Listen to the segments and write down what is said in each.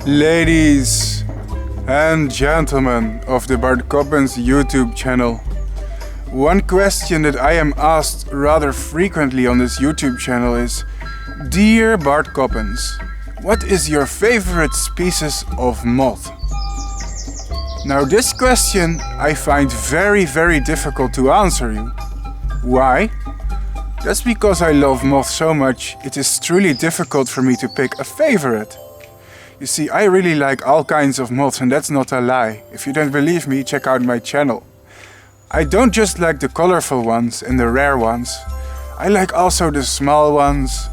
Ladies and gentlemen of the Bart Coppens YouTube channel. One question that I am asked rather frequently on this YouTube channel is: Dear Bart Coppens, what is your favorite species of moth? Now this question I find very difficult to answer you. Why? That's because I love moths so much, it is truly difficult for me to pick a favorite. You see, I really like all kinds of moths, and that's not a lie. If you don't believe me, check out my channel. I don't just like the colorful ones and the rare ones. I like also the small ones,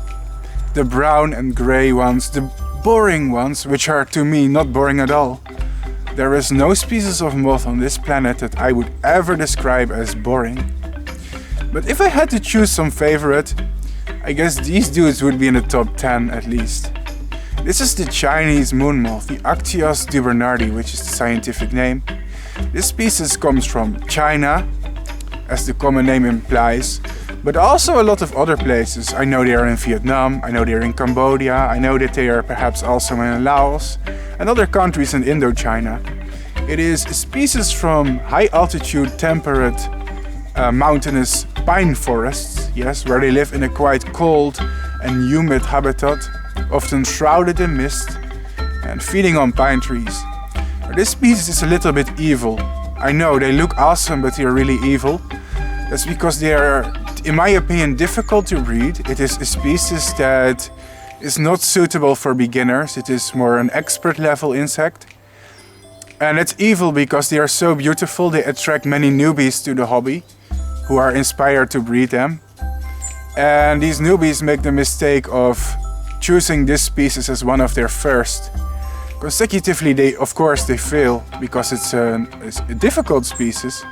the brown and grey ones, the boring ones, which are to me not boring at all. There is no species of moth on this planet that I would ever describe as boring. But if I had to choose some favorite, I guess these dudes would be in the top 10 at least. This is the Chinese moon moth, the Actias dubernardi, which is the scientific name. This species comes from China, as the common name implies, but also a lot of other places. I know they are in Vietnam, I know they are in Cambodia, I know that they are perhaps also in Laos and other countries in Indochina. It is a species from high altitude temperate mountainous pine forests, yes, where they live in a quite cold and humid habitat, often shrouded in mist and feeding on pine trees. Now, this species is a little bit evil. I know they look awesome, but they are really evil. That's because they are, in my opinion, difficult to breed. It is a species that is not suitable for beginners. It is more an expert level insect. And it's evil because they are so beautiful. They attract many newbies to the hobby who are inspired to breed them. And these newbies make the mistake of choosing this species as one of their first. Consecutively, they fail because it's a difficult species.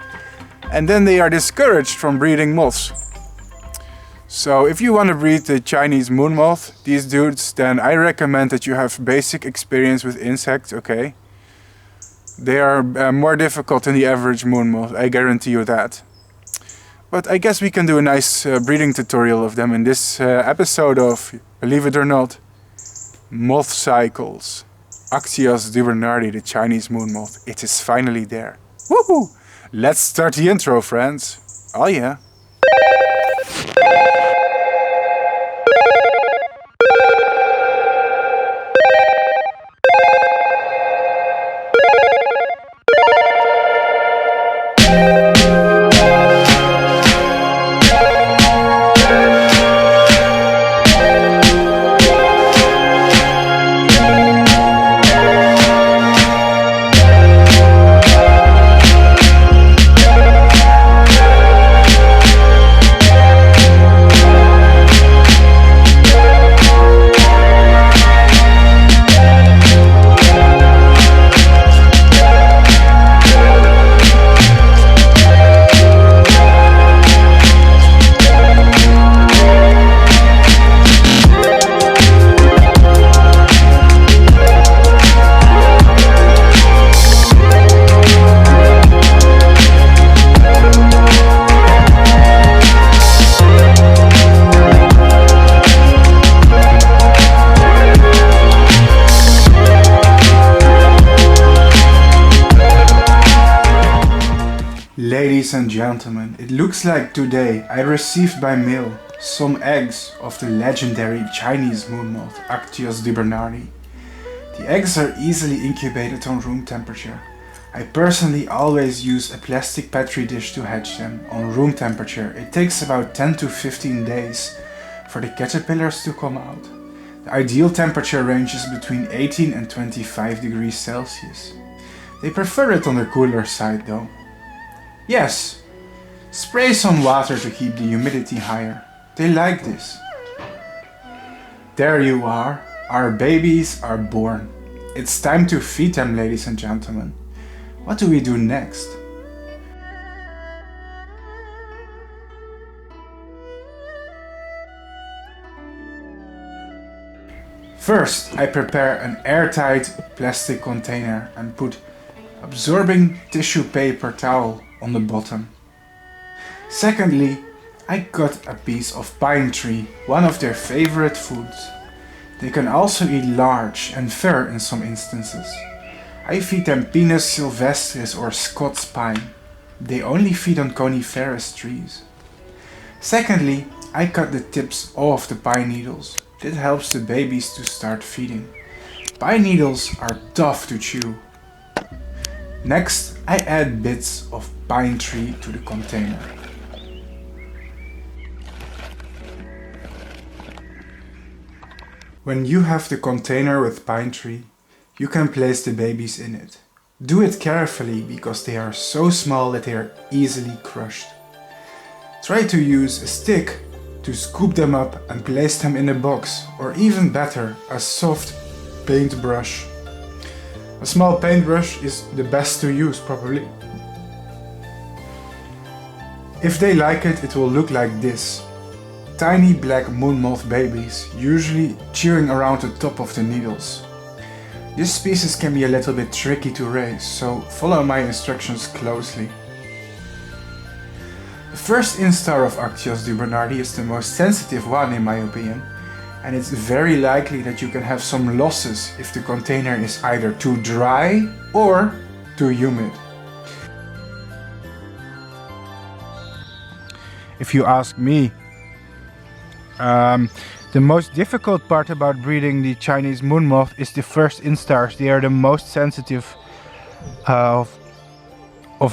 And then they are discouraged from breeding moths. So if you want to breed the Chinese moon moth, these dudes, then I recommend that you have basic experience with insects, okay? They are more difficult than the average moon moth, I guarantee you that. But I guess we can do a nice breeding tutorial of them in this episode of, believe it or not, MothCycles. Actias dubernardi, the Chinese moon moth. It is finally there. Woohoo! Let's start the intro, friends. Oh yeah. Ladies and gentlemen, it looks like today I received by mail some eggs of the legendary Chinese moon moth, Actias dubernardi. The eggs are easily incubated on room temperature. I personally always use a plastic petri dish to hatch them on room temperature. It takes about 10 to 15 days for the caterpillars to come out. The ideal temperature ranges between 18 and 25 degrees Celsius. They prefer it on the cooler side though. Yes, spray some water to keep the humidity higher. They like this. There you are. Our babies are born. It's time to feed them, ladies and gentlemen. What do we do next? First, I prepare an airtight plastic container and put absorbing tissue paper towel on the bottom. Secondly, I cut a piece of pine tree, one of their favorite foods. They can also eat large and fir in some instances. I feed them Pinus sylvestris or Scots pine. They only feed on coniferous trees. Secondly, I cut the tips off the pine needles. This helps the babies to start feeding. Pine needles are tough to chew. Next, I add bits of pine tree to the container. When you have the container with pine tree, you can place the babies in it. Do it carefully because they are so small that they are easily crushed. Try to use a stick to scoop them up and place them in a box, or even better, a soft paintbrush. A small paintbrush is the best to use probably. If they like it, it will look like this. Tiny black moon moth babies, usually chewing around the top of the needles. This species can be a little bit tricky to raise, so follow my instructions closely. The first instar of Actias dubernardi is the most sensitive one in my opinion, and it's very likely that you can have some losses if the container is either too dry or too humid. If you ask me, the most difficult part about breeding the Chinese moon moth is the first instars. They are the most sensitive of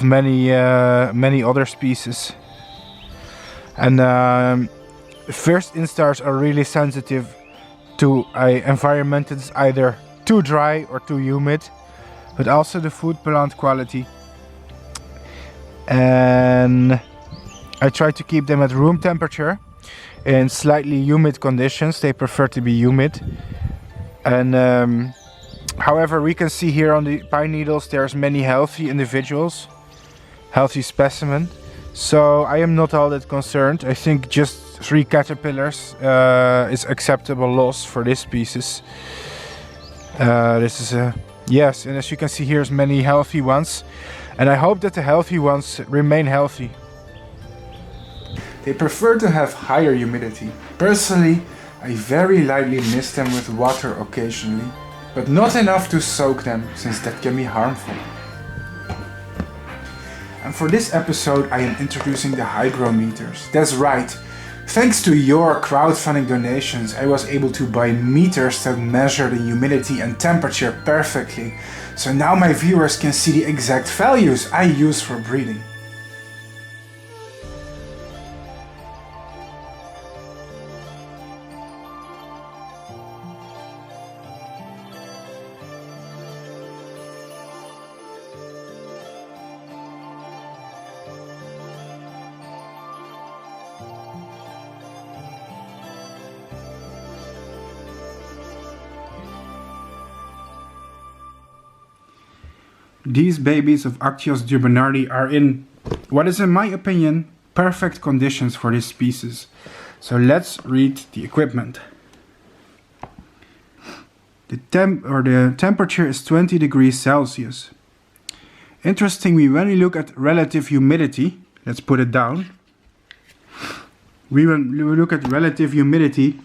many other species. And first instars are really sensitive to an environment that's either too dry or too humid, but also the food plant quality. And I try to keep them at room temperature. In slightly humid conditions, they prefer to be humid. And however, we can see here on the pine needles there's many healthy individuals, healthy specimen. So I am not all that concerned. I think just 3 caterpillars is acceptable loss for this species. This is a yes, and as you can see here's many healthy ones, and I hope that the healthy ones remain healthy. They prefer to have higher humidity. Personally, I very lightly mist them with water occasionally, but not enough to soak them, since that can be harmful. And for this episode I am introducing the hygrometers. That's right, thanks to your crowdfunding donations I was able to buy meters that measure the humidity and temperature perfectly. So now my viewers can see the exact values I use for breeding. These babies of Actias dubernardi are in what is in my opinion perfect conditions for this species. So let's read the equipment. The temperature is 20 degrees Celsius. Interestingly, when we look at relative humidity, let's put it down. When we look at relative humidity,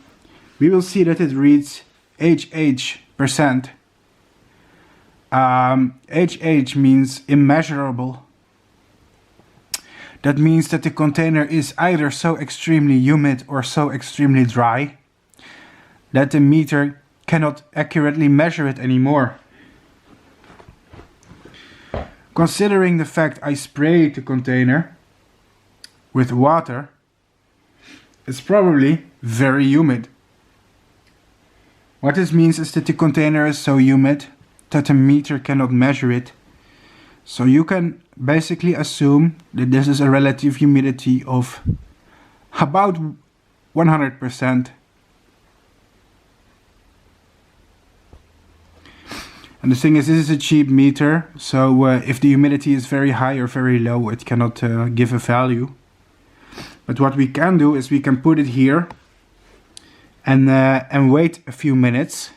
we will see that it reads HH%. HH means immeasurable. That means that the container is either so extremely humid or so extremely dry that the meter cannot accurately measure it anymore. Considering the fact I spray the container with water, it's probably very humid. What this means is that the container is so humid that the meter cannot measure it. So you can basically assume that this is a relative humidity of about 100%. And the thing is, this is a cheap meter, so if the humidity is very high or very low, it cannot give a value. But what we can do is we can put it here and wait a few minutes.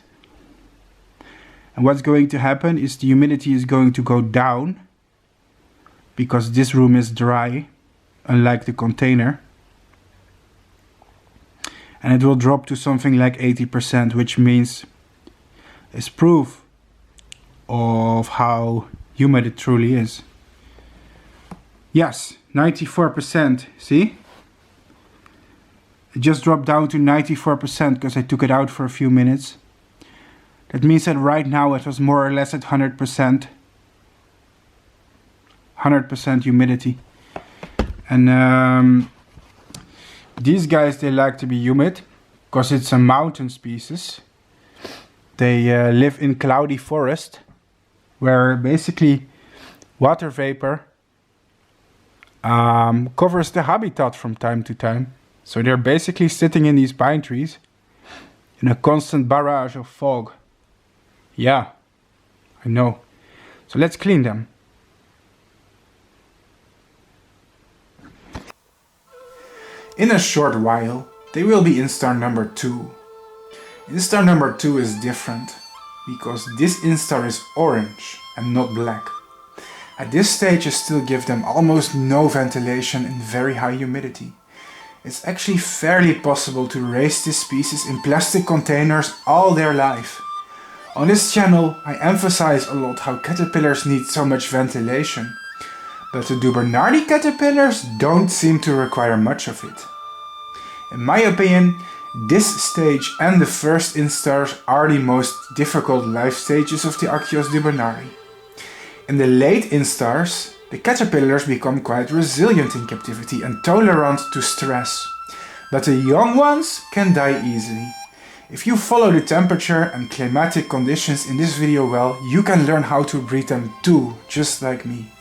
And what's going to happen is the humidity is going to go down because this room is dry, unlike the container. and it will drop to something like 80%, which means it's proof of how humid it truly is. Yes, 94%, see? It just dropped down to 94% because I took it out for a few minutes. That means that right now it was more or less at 100%. 100% humidity. And these guys, they like to be humid because it's a mountain species. They live in cloudy forest where basically water vapor covers the habitat from time to time. So they're basically sitting in these pine trees in a constant barrage of fog. Yeah, I know. So let's clean them. In a short while, they will be instar number 2. Instar number 2 is different because this instar is orange and not black. At this stage I still give them almost no ventilation and very high humidity. It's actually fairly possible to raise this species in plastic containers all their life. On this channel I emphasize a lot how caterpillars need so much ventilation, but the dubernardi caterpillars don't seem to require much of it. In my opinion, this stage and the first instars are the most difficult life stages of the Actias dubernardi. In the late instars, the caterpillars become quite resilient in captivity and tolerant to stress, but the young ones can die easily. If you follow the temperature and climatic conditions in this video well, you can learn how to breed them too, just like me.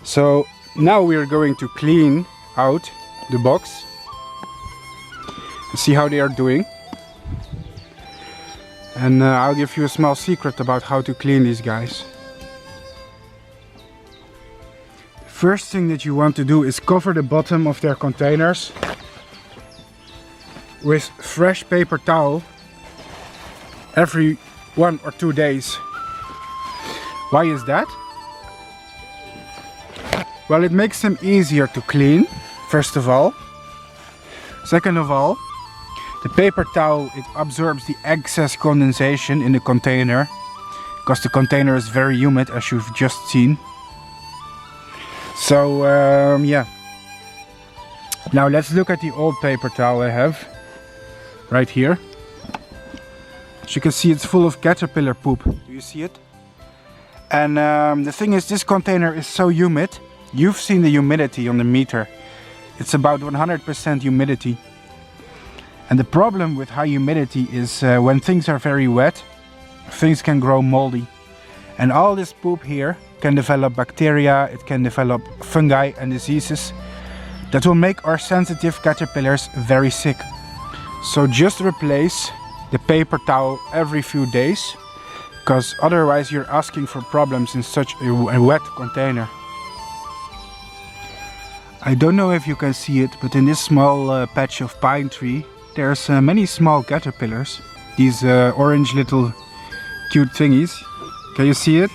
So now we are going to clean out the box and see how they are doing. And I'll give you a small secret about how to clean these guys. The first thing that you want to do is cover the bottom of their containers with fresh paper towel every 1 or 2 days. Why is that? Well, it makes them easier to clean, first of all. Second of all, the paper towel, it absorbs the excess condensation in the container, because the container is very humid, as you've just seen. So, yeah. Now let's look at the old paper towel I have, right here. As you can see, it's full of caterpillar poop. Do you see it? And the thing is, this container is so humid. You've seen the humidity on the meter. It's about 100% humidity. And the problem with high humidity is when things are very wet, things can grow moldy. And all this poop here can develop bacteria, it can develop fungi and diseases that will make our sensitive caterpillars very sick. So just replace the paper towel every few days, because otherwise you're asking for problems in such a wet container. I don't know if you can see it, but in this small patch of pine tree there's many small caterpillars. These orange little cute thingies. Can you see it?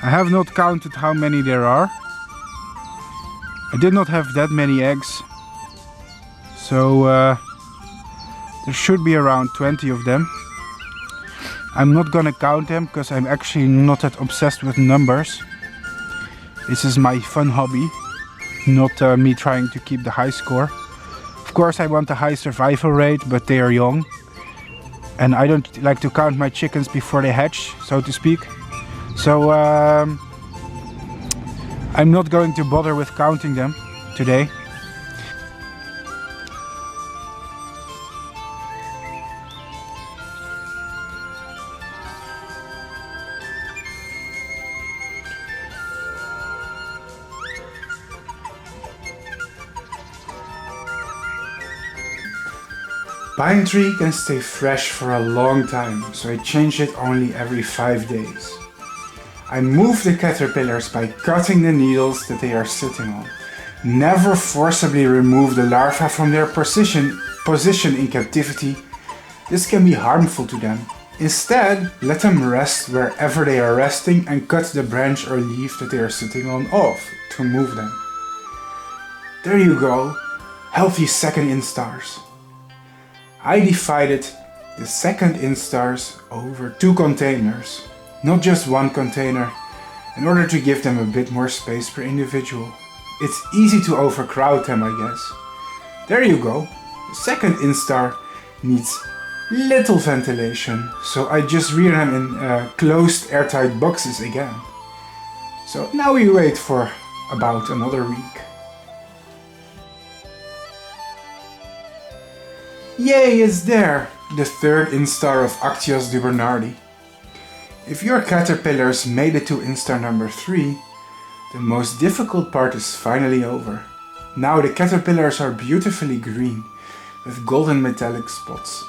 I have not counted how many there are. I did not have that many eggs. So there should be around 20 of them. I'm not gonna count them because I'm actually not that obsessed with numbers. This is my fun hobby, not me trying to keep the high score. Of course I want a high survival rate, but they are young. And I don't like to count my chickens before they hatch, so to speak. So I'm not going to bother with counting them today. Pine tree can stay fresh for a long time, so I change it only every 5 days. I move the caterpillars by cutting the needles that they are sitting on. Never forcibly remove the larvae from their position in captivity. This can be harmful to them. Instead, let them rest wherever they are resting and cut the branch or leaf that they are sitting on off to move them. There you go, healthy second instars. I divided the second instars over 2 containers, not just 1 container, in order to give them a bit more space per individual. It's easy to overcrowd them, I guess. There you go. The second instar needs little ventilation, so I just rear them in closed airtight boxes again. So now we wait for about another week. Yay, it's there! The third instar of Actias dubernardi. If your caterpillars made it to instar number 3, the most difficult part is finally over. Now the caterpillars are beautifully green, with golden metallic spots.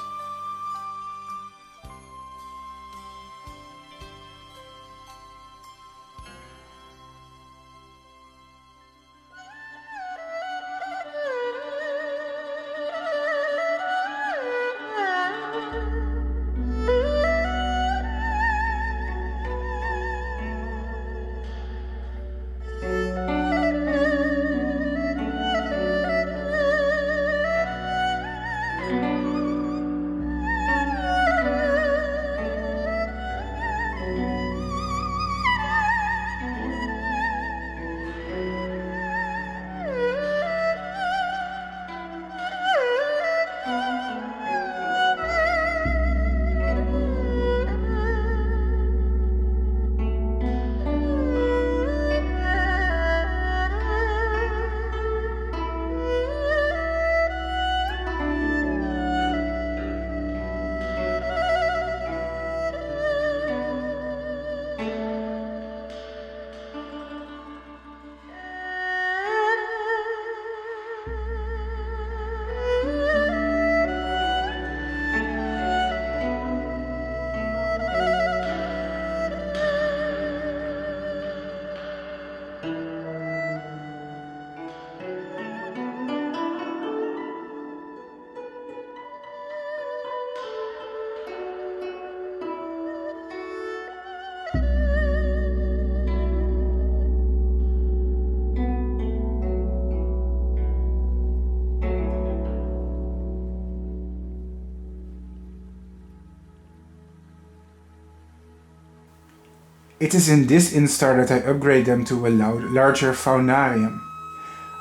It is in this instar that I upgrade them to a larger faunarium.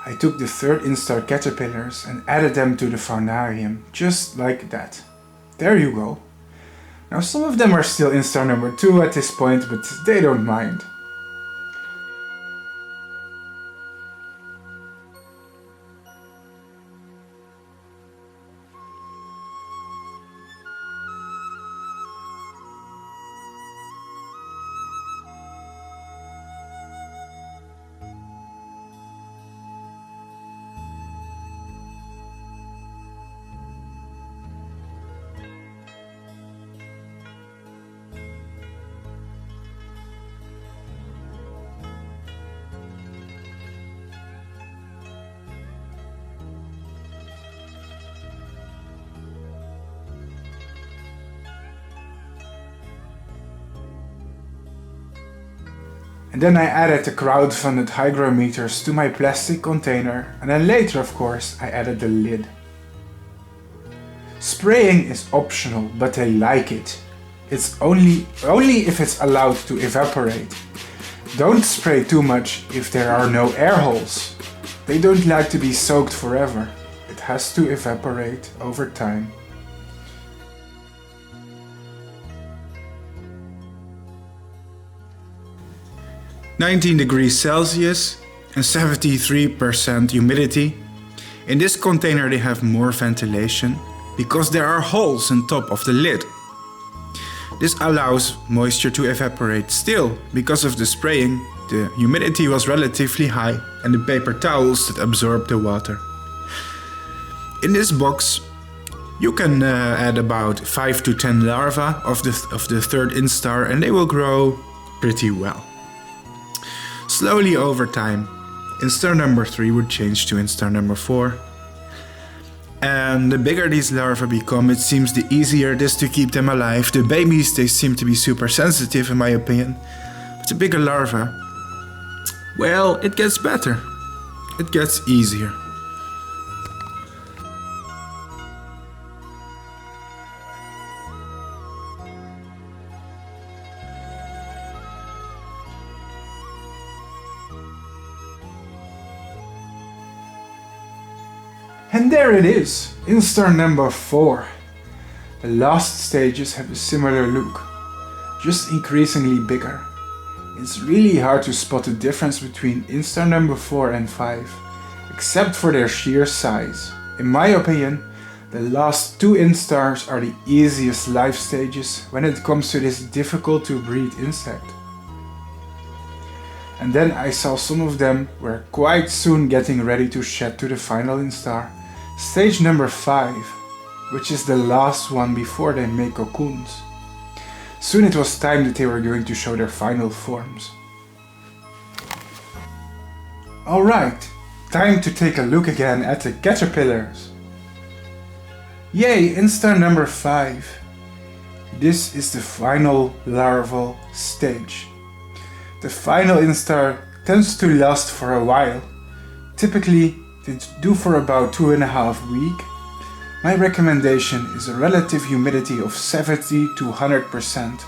I took the third instar caterpillars and added them to the faunarium, just like that. There you go. Now some of them are still instar number 2 at this point, but they don't mind. And then I added the crowdfunded hygrometers to my plastic container, and then later, of course, I added the lid. Spraying is optional, but they like it. It's only if it's allowed to evaporate. Don't spray too much if there are no air holes. They don't like to be soaked forever. It has to evaporate over time. (19°C and 73% humidity. In this container they have more ventilation because there are holes on top of the lid. This allows moisture to evaporate. Still, because of the spraying, the humidity was relatively high and the paper towels that absorb the water. In this box You can add about 5 to 10 larvae of the third instar, and they will grow pretty well. Slowly over time, instar number 3 would change to instar number 4. And the bigger these larvae become, it seems the easier it is to keep them alive. The babies, they seem to be super sensitive in my opinion. But the bigger larvae, well, it gets better. It gets easier. And there it is, instar number 4. The last stages have a similar look, just increasingly bigger. It's really hard to spot the difference between instar number 4 and 5, except for their sheer size. In my opinion, the last 2 instars are the easiest life stages when it comes to this difficult to breed insect. And then I saw some of them were quite soon getting ready to shed to the final instar. Stage number 5, which is the last one before they make cocoons. Soon it was time that they were going to show their final forms. Alright, time to take a look again at the caterpillars. Yay, instar number 5. This is the final larval stage. The final instar tends to last for a while. Typically, they do for about 2.5 weeks. My recommendation is a relative humidity of 70 to 100%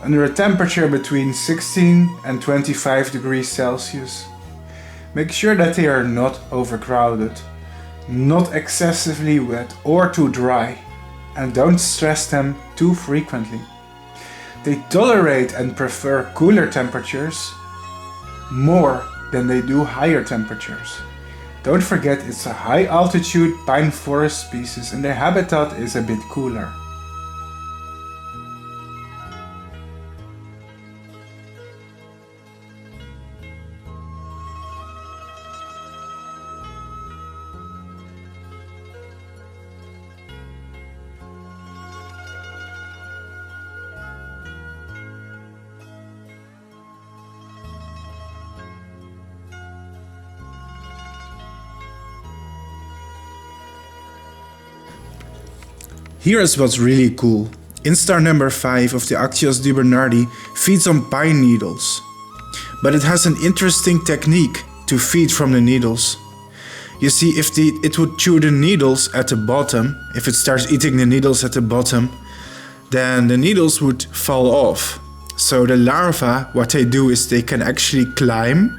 under a temperature between 16 and 25 degrees Celsius. Make sure that they are not overcrowded, not excessively wet or too dry, and don't stress them too frequently. They tolerate and prefer cooler temperatures more than they do higher temperatures. Don't forget, it's a high altitude pine forest species and their habitat is a bit cooler. Here is what's really cool. Instar number 5 of the Actias dubernardi feeds on pine needles. But it has an interesting technique to feed from the needles. You see, if it would chew the needles at the bottom, if it starts eating the needles at the bottom, then the needles would fall off. So the larvae, what they do is they can actually climb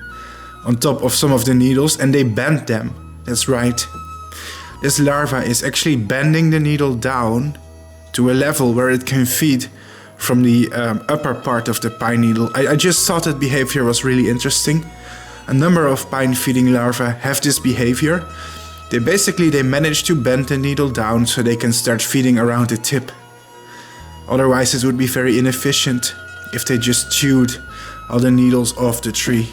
on top of some of the needles and they bend them. That's right. This larva is actually bending the needle down to a level where it can feed from the upper part of the pine needle. I just thought that behavior was really interesting. A number of pine feeding larvae have this behavior. They manage to bend the needle down so they can start feeding around the tip. Otherwise it would be very inefficient if they just chewed all the needles off the tree.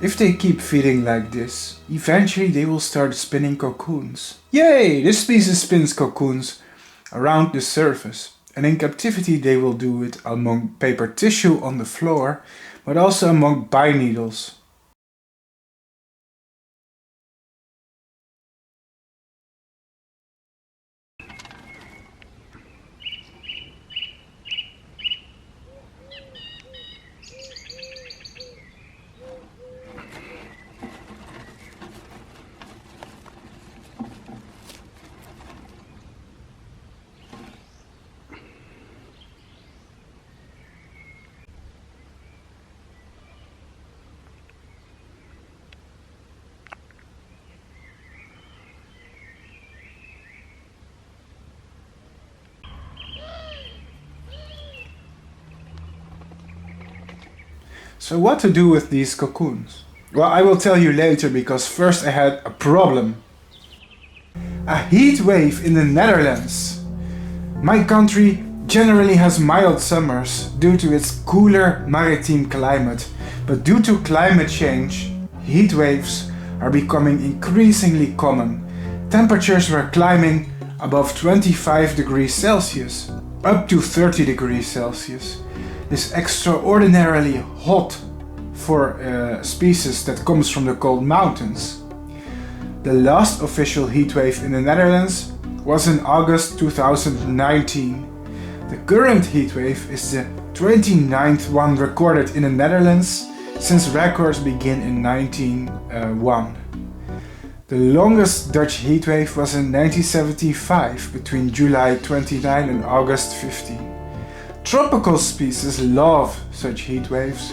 If they keep feeding like this, eventually they will start spinning cocoons. Yay! This species spins cocoons around the surface, and in captivity they will do it among paper tissue on the floor, but also among pine needles. So what to do with these cocoons? Well, I will tell you later, because first I had a problem. A heat wave in the Netherlands. My country generally has mild summers due to its cooler maritime climate, but due to climate change, heat waves are becoming increasingly common. Temperatures were climbing above 25 degrees Celsius, up to 30 degrees Celsius. Is extraordinarily hot for a species that comes from the cold mountains. The last official heat wave in the Netherlands was in August 2019. The current heat wave is the 29th one recorded in the Netherlands since records begin in 1901. The longest Dutch heat wave was in 1975 between July 29 and August 15. Tropical species love such heat waves,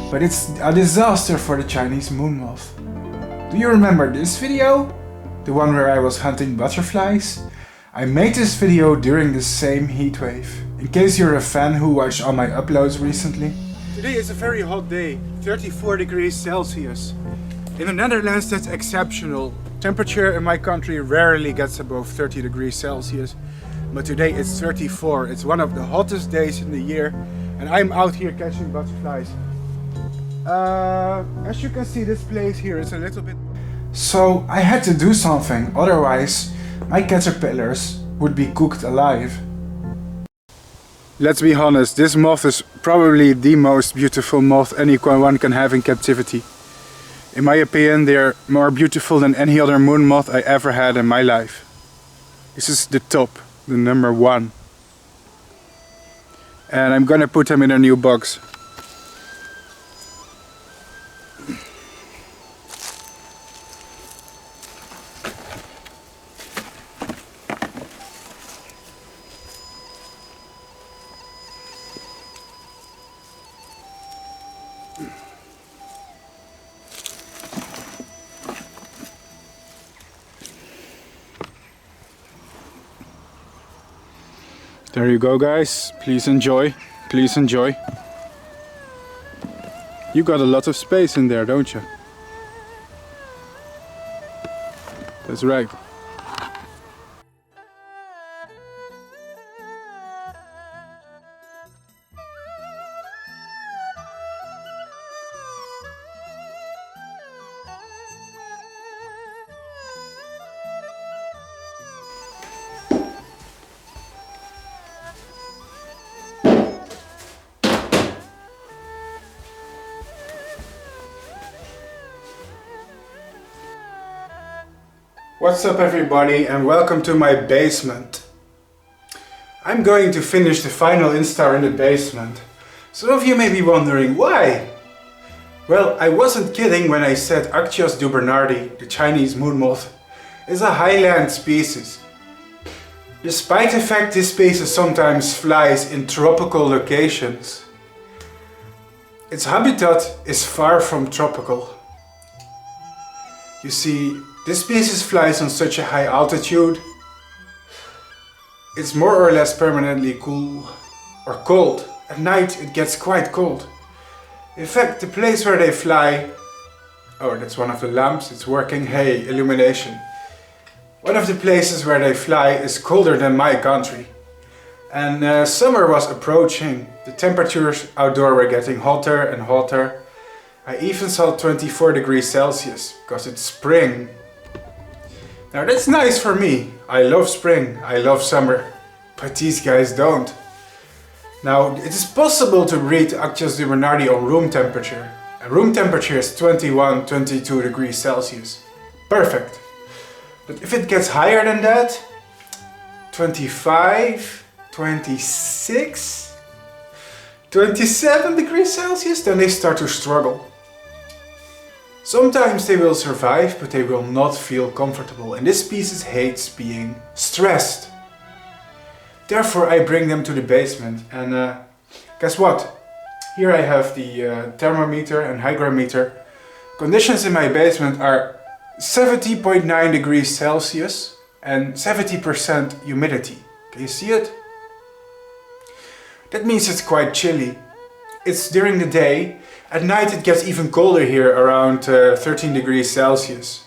but it's a disaster for the Chinese moon moth. Do you remember this video? The one where I was hunting butterflies? I made this video during the same heat wave, in case you're a fan who watched all my uploads recently. Today is a very hot day, 34 degrees Celsius. In the Netherlands that's exceptional. Temperature in my country rarely gets above 30 degrees Celsius. But today it's 34, it's one of the hottest days in the year, and I'm out here catching butterflies. As you can see, this place here is a little bit... So I had to do something, otherwise my caterpillars would be cooked alive. Let's be honest, this moth is probably the most beautiful moth anyone can have in captivity. In my opinion, they're more beautiful than any other moon moth I ever had in my life. This is the top. The number one. And I'm gonna put them in a new box. There you go, guys. Please enjoy. Please enjoy. You got a lot of space in there, don't you? That's right. What's up everybody, and welcome to my basement. I'm going to finish the final instar in the basement. Some of you may be wondering why? Well, I wasn't kidding when I said Actias dubernardi, the Chinese moon moth, is a highland species. Despite the fact this species sometimes flies in tropical locations, its habitat is far from tropical. You see, this species flies on such a high altitude, it's more or less permanently cool or cold. At night it gets quite cold. In fact, the place where they fly... Oh, that's one of the lamps, it's working. Hey, illumination. One of the places where they fly is colder than my country. And summer was approaching. The temperatures outdoor were getting hotter and hotter. I even saw 24 degrees Celsius because it's spring. Now that's nice for me. I love spring, I love summer, but these guys don't. Now it is possible to breed Actias dubernardi on room temperature. And room temperature is 21-22 degrees Celsius. Perfect. But if it gets higher than that, 25, 26, 27 degrees Celsius, then they start to struggle. Sometimes they will survive, but they will not feel comfortable, and this species hates being stressed. Therefore I bring them to the basement, and guess what? Here I have the thermometer and hygrometer. Conditions in my basement are 70.9 degrees Celsius and 70% humidity. Can you see it? That means it's quite chilly. It's during the day. At night it gets even colder here, around 13 degrees Celsius.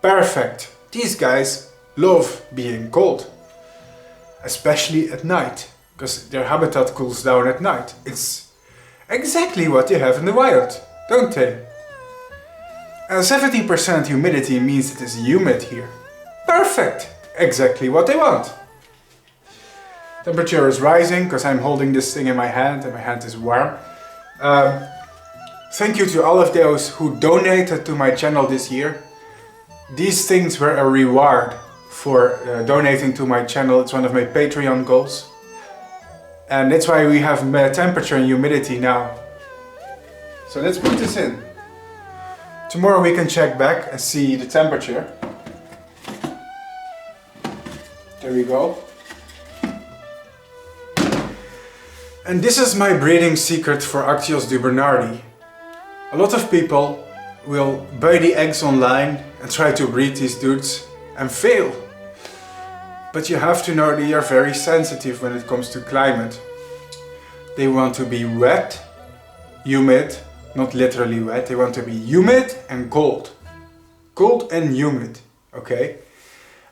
Perfect. These guys love being cold. Especially at night, because their habitat cools down at night. It's exactly what they have in the wild, don't they? And 70% humidity means it is humid here. Perfect! Exactly what they want. Temperature is rising because I'm holding this thing in my hand and my hand is warm. Thank you to all of those who donated to my channel this year. These things were a reward for donating to my channel. It's one of my Patreon goals. And that's why we have temperature and humidity now. So let's put this in. Tomorrow we can check back and see the temperature. There we go. And this is my breeding secret for Actias dubernardi. A lot of people will buy the eggs online and try to breed these dudes and fail. But you have to know they are very sensitive when it comes to climate. They want to be wet, humid, not literally wet, they want to be humid and cold. Cold and humid, okay?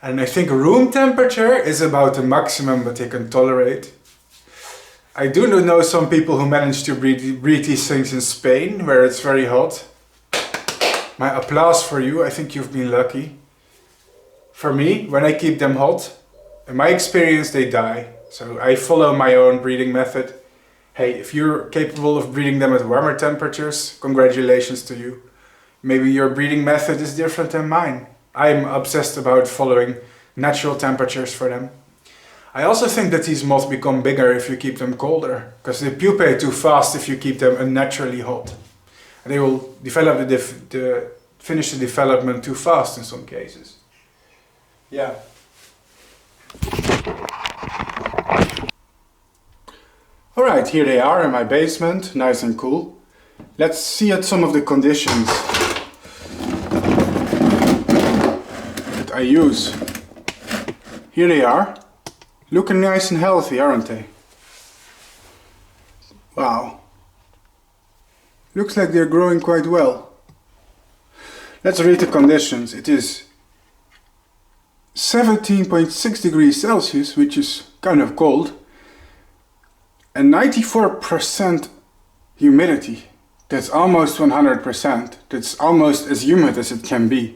And I think room temperature is about the maximum that they can tolerate. I do know some people who manage to breed these things in Spain, where it's very hot. My applause for you, I think you've been lucky. For me, when I keep them hot, in my experience they die. So I follow my own breeding method. Hey, if you're capable of breeding them at warmer temperatures, congratulations to you. Maybe your breeding method is different than mine. I'm obsessed about following natural temperatures for them. I also think that these moths become bigger if you keep them colder, because they pupate too fast if you keep them unnaturally hot. And they will develop finish the development too fast in some cases. Yeah. Alright, here they are in my basement, nice and cool. Let's see at some of the conditions that I use. Here they are. Looking nice and healthy, aren't they? Wow. Looks like they're growing quite well. Let's read the conditions. It is 17.6 degrees Celsius, which is kind of cold, and 94% humidity. That's almost 100%. That's almost as humid as it can be.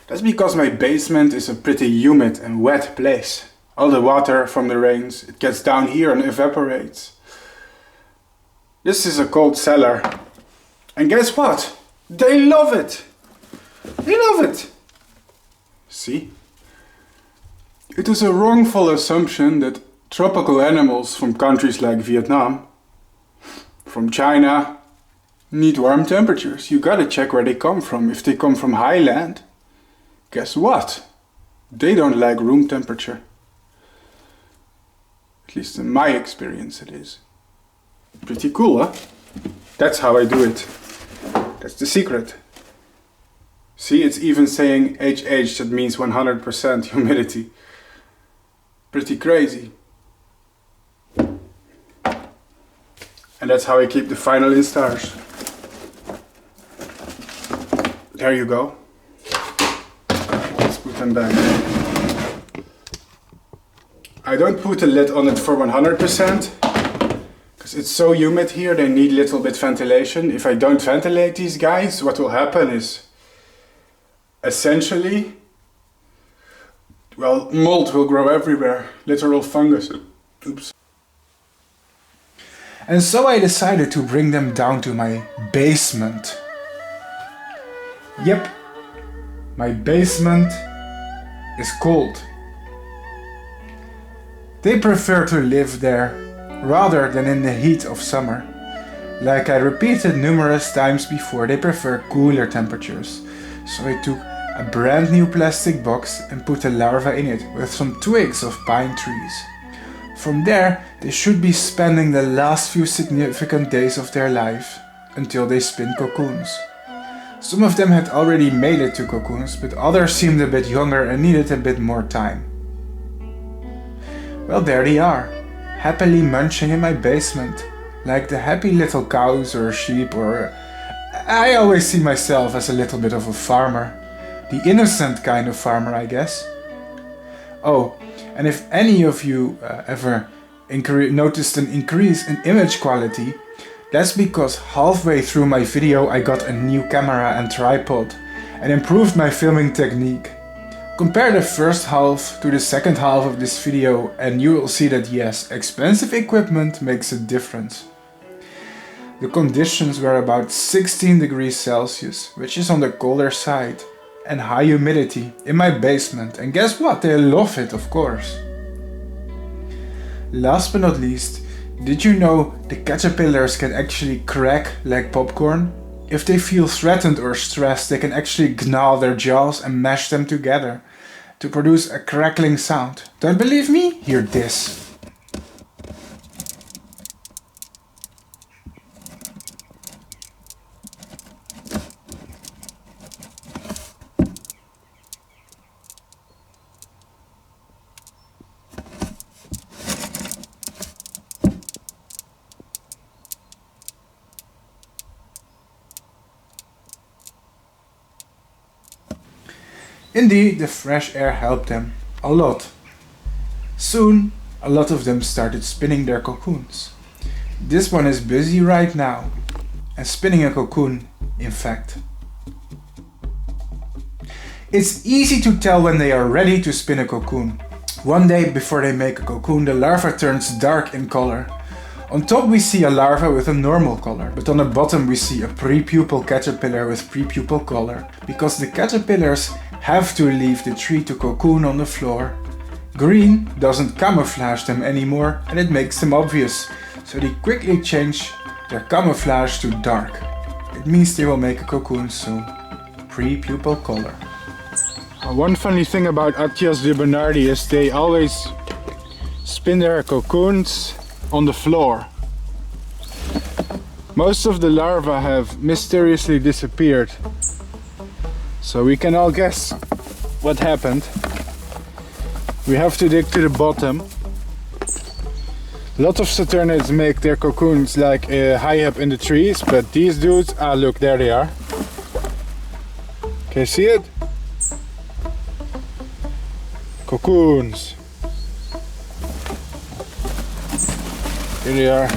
That's because my basement is a pretty humid and wet place. All the water from the rains, it gets down here and evaporates. This is a cold cellar. And guess what? They love it! They love it! See? It is a wrongful assumption that tropical animals from countries like Vietnam, from China, need warm temperatures. You gotta check where they come from. If they come from highland, guess what? They don't like room temperature. At least in my experience it is. Pretty cool, huh? That's how I do it. That's the secret. See, it's even saying HH, that means 100% humidity. Pretty crazy. And that's how I keep the final instars. There you go. Let's put them back. I don't put a lid on it for 100%, because Because it's so humid here, they need a little bit ventilation. If I don't ventilate these guys, what will happen is essentially, well, mold will grow everywhere, literal fungus. Oops. And so I decided to bring them down to my basement. Yep, my basement is cold. They prefer to live there rather than in the heat of summer. Like I repeated numerous times before, they prefer cooler temperatures. So I took a brand new plastic box and put a larva in it with some twigs of pine trees. From there, they should be spending the last few significant days of their life until they spin cocoons. Some of them had already made it to cocoons, but others seemed a bit younger and needed a bit more time. Well, there they are, happily munching in my basement, like the happy little cows or sheep, or I always see myself as a little bit of a farmer. The innocent kind of farmer, I guess. Oh, and if any of you ever noticed an increase in image quality, that's because halfway through my video I got a new camera and tripod and improved my filming technique. Compare the first half to the second half of this video and you will see that yes, expensive equipment makes a difference. The conditions were about 16 degrees Celsius, which is on the colder side, and high humidity in my basement, and guess what? They love it, of course. Last but not least, did you know the caterpillars can actually crack like popcorn? If they feel threatened or stressed, they can actually gnaw their jaws and mash them together to produce a crackling sound. Don't believe me? Hear this. Indeed, the fresh air helped them a lot. Soon, a lot of them started spinning their cocoons. This one is busy right now and spinning a cocoon, in fact. It's easy to tell when they are ready to spin a cocoon. One day before they make a cocoon, the larva turns dark in color. On top we see a larva with a normal color, but on the bottom we see a prepupal caterpillar with prepupal color, because the caterpillars have to leave the tree to cocoon on the floor. Green doesn't camouflage them anymore and it makes them obvious, so they quickly change their camouflage to dark. It means they will make a cocoon soon. Prepupal color. One funny thing about Actias dubernardi is they always spin their cocoons on the floor. Most of the larvae have mysteriously disappeared. So we can all guess what happened. We have to dig to the bottom. A lot of saturniids make their cocoons like high up in the trees, but these dudes, look, there they are. Can you see it? Cocoons. Here they are.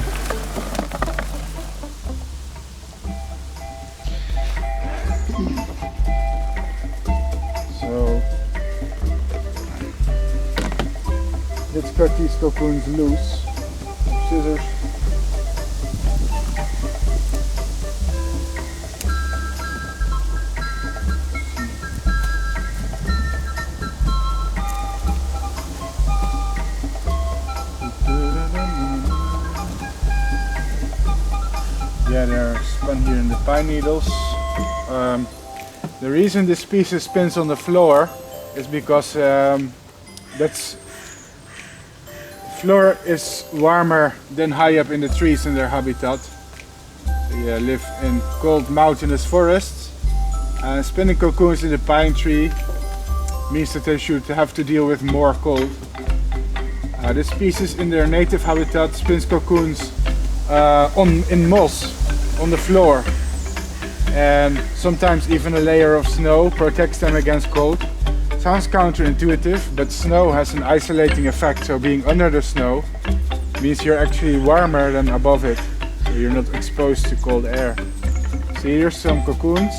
Let's cut these cocoons loose. Scissors. Yeah, they're spun here in the pine needles. The reason this piece spins on the floor is because floor is warmer than high up in the trees in their habitat. They live in cold mountainous forests, and spinning cocoons in the pine tree means that they should have to deal with more cold. This species in their native habitat spins cocoons in moss on the floor, and sometimes even a layer of snow protects them against cold. Sounds counterintuitive, but snow has an isolating effect, so being under the snow Means you're actually warmer than above it, so you're not exposed to cold air. See, here's some cocoons.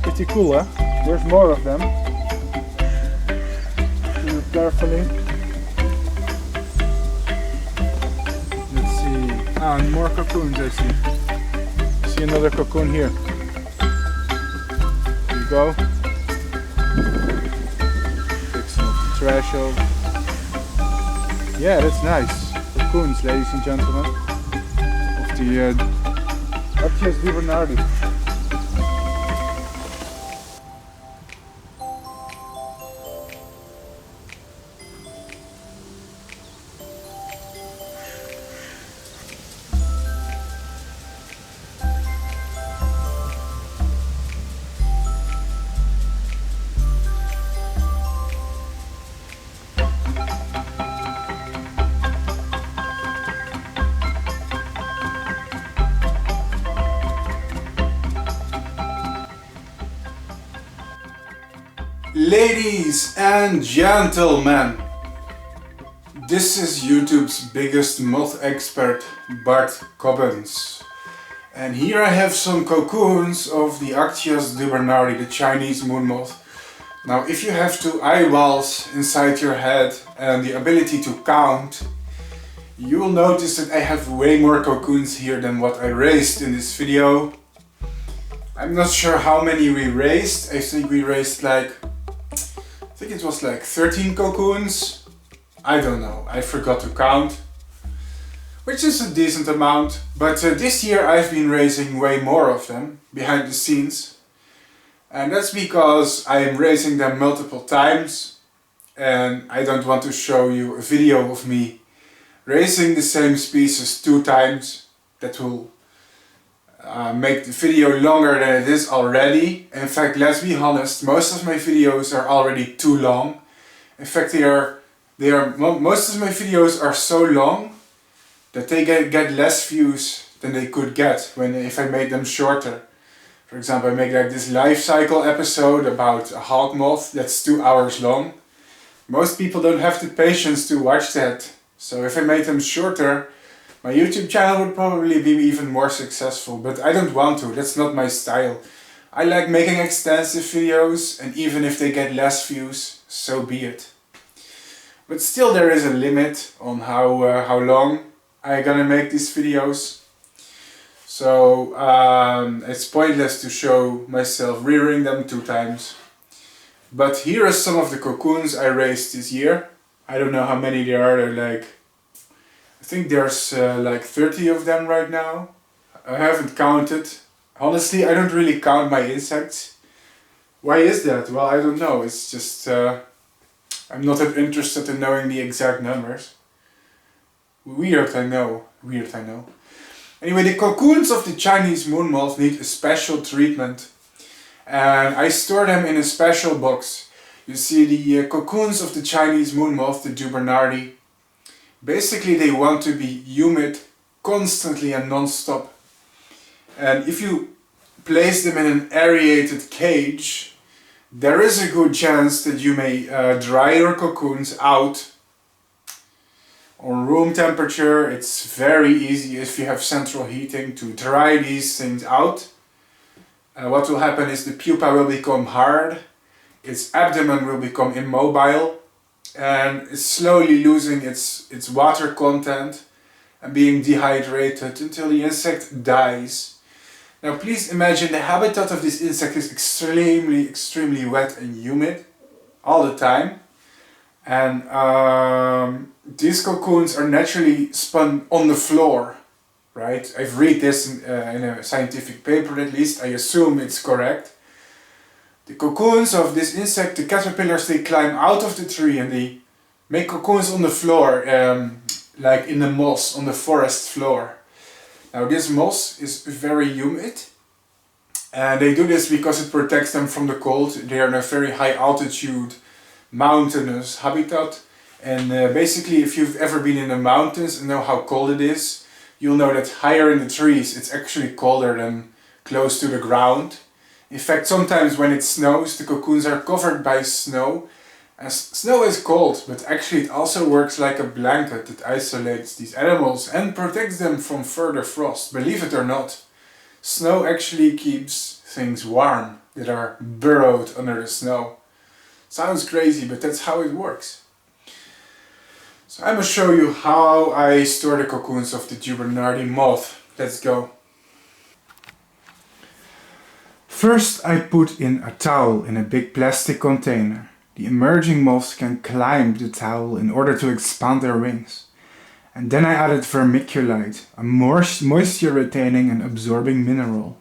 Pretty cool, huh? There's more of them. Do it carefully. Let's see. Ah, and more cocoons I see. See another cocoon here. Here you go. Take some of the trash off. Yeah, that's nice. Cocoons, ladies and gentlemen. Of the Actias dubernardi. Ladies and gentlemen, this is YouTube's biggest moth expert, Bart Coppens. And here I have some cocoons of the Actias dubernardi, the Chinese moon moth. Now if you have two eyeballs inside your head and the ability to count, you will notice that I have way more cocoons here than what I raised in this video. I'm not sure how many we raised. I think we raised I think it was like 13 cocoons. I don't know, I forgot to count. Which is a decent amount. But this year I've been raising way more of them behind the scenes. And that's because I am raising them multiple times. And I don't want to show you a video of me raising the same species 2 times. That will make the video longer than it is already. In fact, let's be honest, most of my videos are already too long. In fact, most of my videos are so long that they get less views than they could get if I made them shorter. For example, I make like this life cycle episode about a hawk moth that's 2 hours long. Most people don't have the patience to watch that. So if I made them shorter, my YouTube channel would probably be even more successful, but I don't want to, that's not my style. I like making extensive videos, and even if they get less views, so be it. But still there is a limit on how long I'm gonna make these videos. So it's pointless to show myself rearing them 2 times. But here are some of the cocoons I raised this year. I don't know how many there are, I think there's like 30 of them right now. I haven't counted. Honestly, I don't really count my insects. Why is that? Well, I don't know. It's just I'm not that interested in knowing the exact numbers. Weird, I know. Weird, I know. Anyway, the cocoons of the Chinese moon moth need a special treatment. And I store them in a special box. You see, the cocoons of the Chinese moon moth, the dubernardi, basically they want to be humid constantly and non-stop. And if you place them in an aerated cage, there is a good chance that you may dry your cocoons out on room temperature. It's very easy if you have central heating to dry these things out. What will happen is the pupa will become hard, its abdomen will become immobile, and it's slowly losing its water content and being dehydrated until the insect dies. Now please imagine the habitat of this insect is extremely wet and humid all the time. And these cocoons are naturally spun on the floor, right? I've read this in a scientific paper at least, I assume it's correct. The cocoons of this insect, the caterpillars, they climb out of the tree and they make cocoons on the floor, like in the moss on the forest floor. Now this moss is very humid, and they do this because it protects them from the cold. They are in a very high altitude, mountainous habitat, and basically if you've ever been in the mountains and know how cold it is, you'll know that higher in the trees it's actually colder than close to the ground. In fact, sometimes when it snows, the cocoons are covered by snow, As snow is cold, but actually it also works like a blanket that isolates these animals and protects them from further frost. Believe it or not, snow actually keeps things warm that are burrowed under the snow. Sounds crazy, but that's how it works. So I'm going to show you how I store the cocoons of the dubernardi moth. Let's go. First I put in a towel in a big plastic container. The emerging moths can climb the towel in order to expand their wings. And then I added vermiculite, a moisture retaining and absorbing mineral.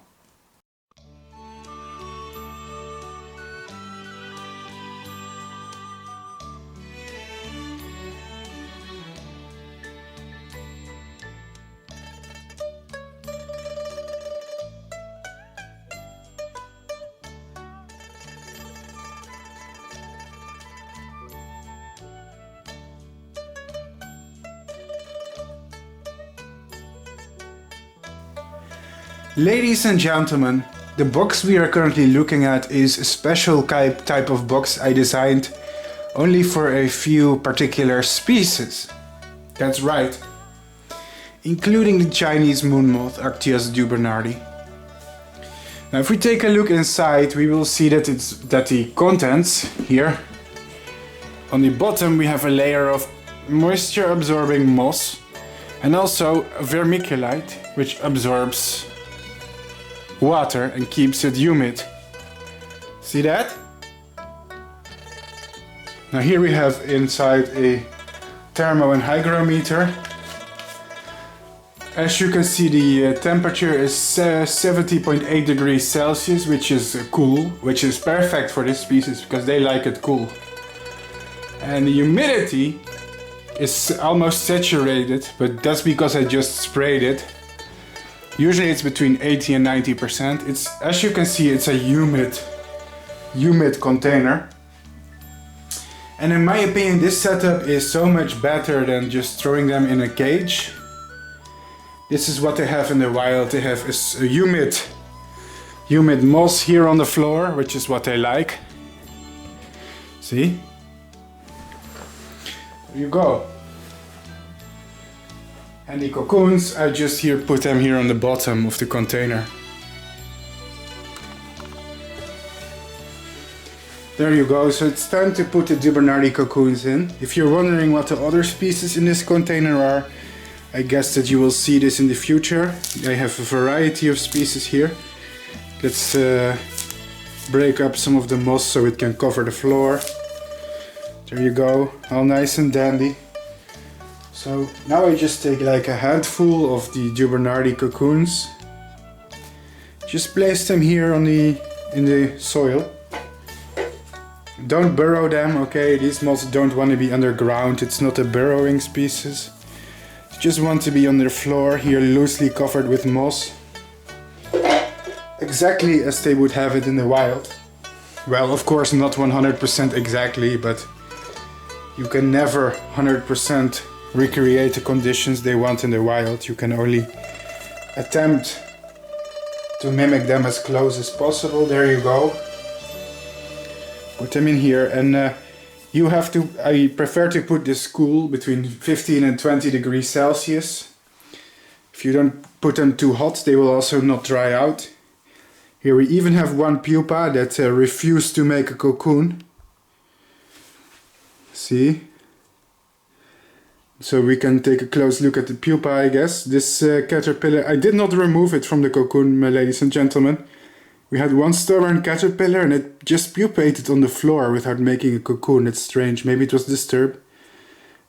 Ladies and gentlemen, the box we are currently looking at is a special type of box I designed only for a few particular species. That's right, including the Chinese moon moth Actias dubernardi. Now if we take a look inside, we will see that the contents here, on the bottom we have a layer of moisture absorbing moss and also vermiculite, which absorbs water and keeps it humid. See that? Now here we have inside a thermo and hygrometer. As you can see, the temperature is 70.8 degrees Celsius, which is cool, which is perfect for this species because they like it cool. And the humidity is almost saturated, but that's because I just sprayed it. Usually it's between 80 and 90%. As you can see, it's a humid container. And in my opinion, this setup is so much better than just throwing them in a cage. This is what they have in the wild. They have a humid moss here on the floor, which is what they like. See? There you go. And the cocoons, I just put them here on the bottom of the container. There you go, so it's time to put the dubernardi cocoons in. If you're wondering what the other species in this container are, I guess that you will see this in the future. I have a variety of species here. Let's break up some of the moss so it can cover the floor. There you go, all nice and dandy. So now I just take like a handful of the dubernardi cocoons. Just place them here in the soil. Don't burrow them, okay? These moths don't want to be underground. It's not a burrowing species. They just want to be on the floor here, loosely covered with moss. Exactly as they would have it in the wild. Well, of course not 100% exactly, but you can never 100% recreate the conditions they want in the wild. You can only attempt to mimic them as close as possible. There you go. Put them in here, and I prefer to put this cool between 15 and 20 degrees Celsius. If you don't put them too hot, they will also not dry out. Here we even have one pupa that refused to make a cocoon. See? So we can take a close look at the pupa, I guess. This caterpillar, I did not remove it from the cocoon, my ladies and gentlemen. We had one stubborn caterpillar and it just pupated on the floor without making a cocoon. That's strange. Maybe it was disturbed.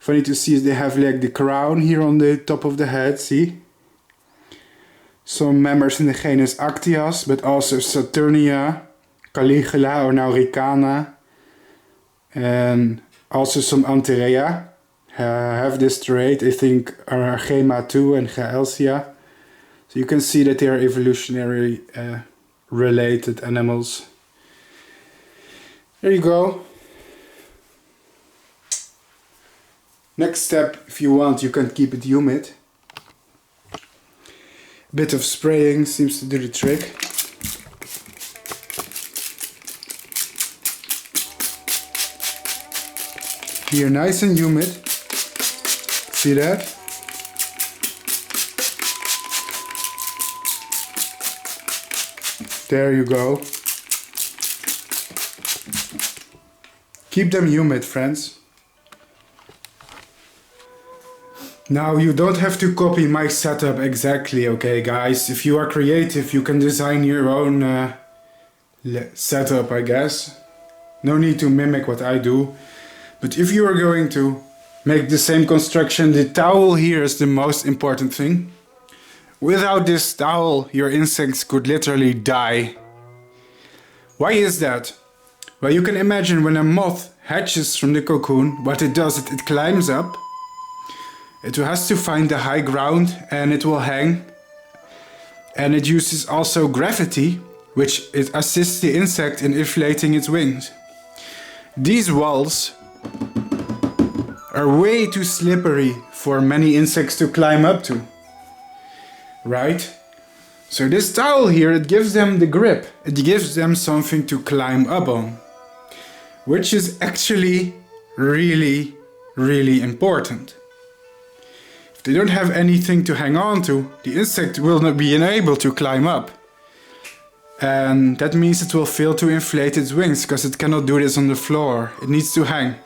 Funny to see is they have like the crown here on the top of the head, see? Some members in the genus Actias, but also Saturnia, Caligula or Nauricana, and also some Anterea have this trait. I think Argema too and Gaelsia. So you can see that they are evolutionary related animals. There you go. Next step, if you want, you can keep it humid. A bit of spraying seems to do the trick. Here, nice and humid. See that? There you go. Keep them humid, friends. Now you don't have to copy my setup exactly, okay guys? If you are creative, you can design your own setup, I guess. No need to mimic what I do. But if you are going to make the same construction, the towel here is the most important thing. Without this towel, your insects could literally die. Why is that? Well, you can imagine when a moth hatches from the cocoon, what it does, it climbs up. It has to find the high ground and it will hang. And it uses also gravity, which it assists the insect in inflating its wings. These walls are way too slippery for many insects to climb up to. Right? So this towel here, it gives them the grip. It gives them something to climb up on. Which is actually really, really important. If they don't have anything to hang on to, the insect will not be able to climb up. And that means it will fail to inflate its wings, because it cannot do this on the floor. It needs to hang.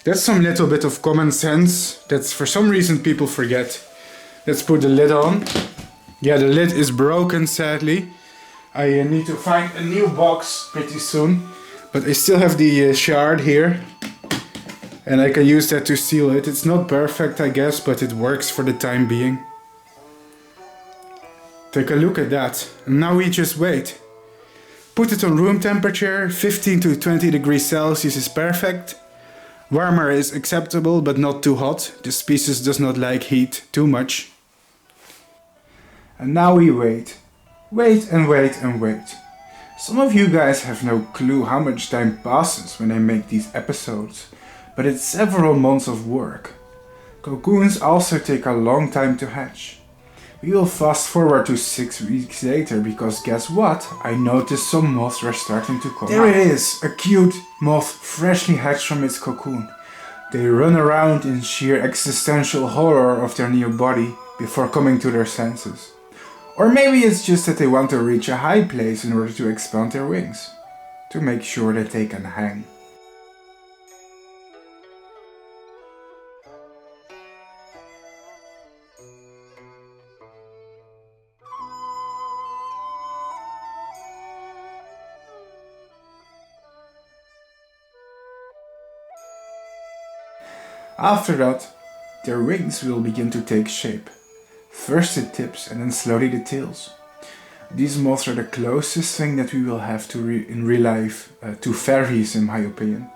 That's some little bit of common sense that for some reason people forget. Let's put the lid on. Yeah, the lid is broken, sadly. I need to find a new box pretty soon. But I still have the shard here. And I can use that to seal it. It's not perfect, I guess, but it works for the time being. Take a look at that. And now we just wait. Put it on room temperature. 15 to 20 degrees Celsius is perfect. Warmer is acceptable, but not too hot. This species does not like heat too much. And now we wait. Wait and wait and wait. Some of you guys have no clue how much time passes when I make these episodes, but it's several months of work. Cocoons also take a long time to hatch. We will fast forward to 6 weeks later, because guess what? I noticed some moths were starting to come. There it is, a cute moth freshly hatched from its cocoon. They run around in sheer existential horror of their new body before coming to their senses. Or maybe it's just that they want to reach a high place in order to expand their wings, to make sure that they can hang. After that, their wings will begin to take shape. First the tips and then slowly the tails. These moths are the closest thing that we will have to in real life to fairies, in my opinion.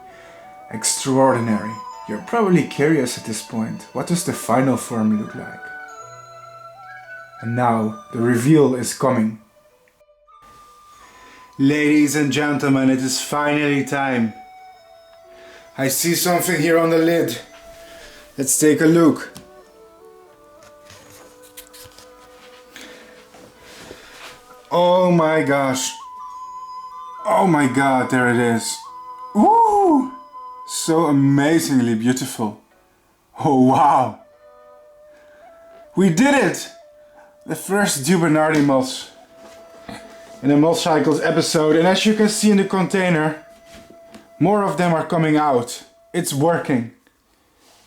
Extraordinary. You're probably curious at this point, what does the final form look like? And now the reveal is coming. Ladies and gentlemen, it is finally time. I see something here on the lid. Let's take a look. Oh my gosh. Oh my god, there it is. Ooh! So amazingly beautiful. Oh wow. We did it! The first dubernardi moths in a MothCycles episode, and as you can see in the container, more of them are coming out. It's working.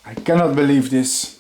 I cannot believe this.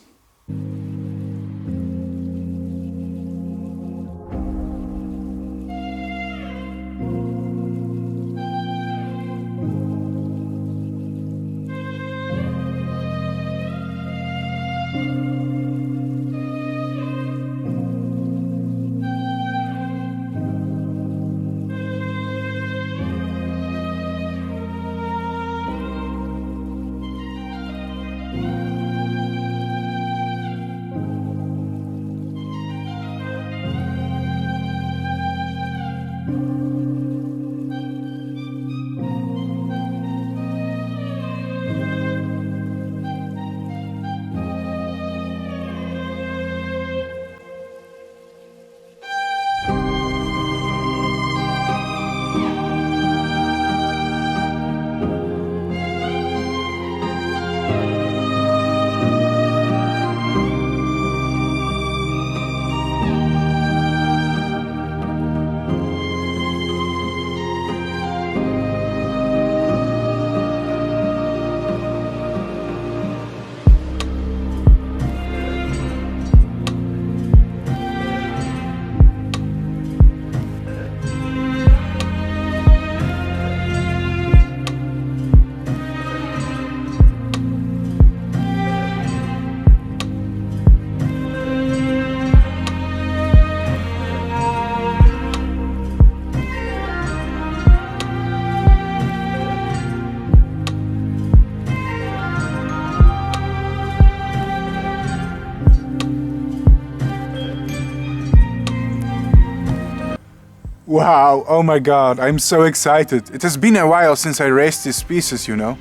Wow, oh my god, I'm so excited. It has been a while since I raised this species, you know.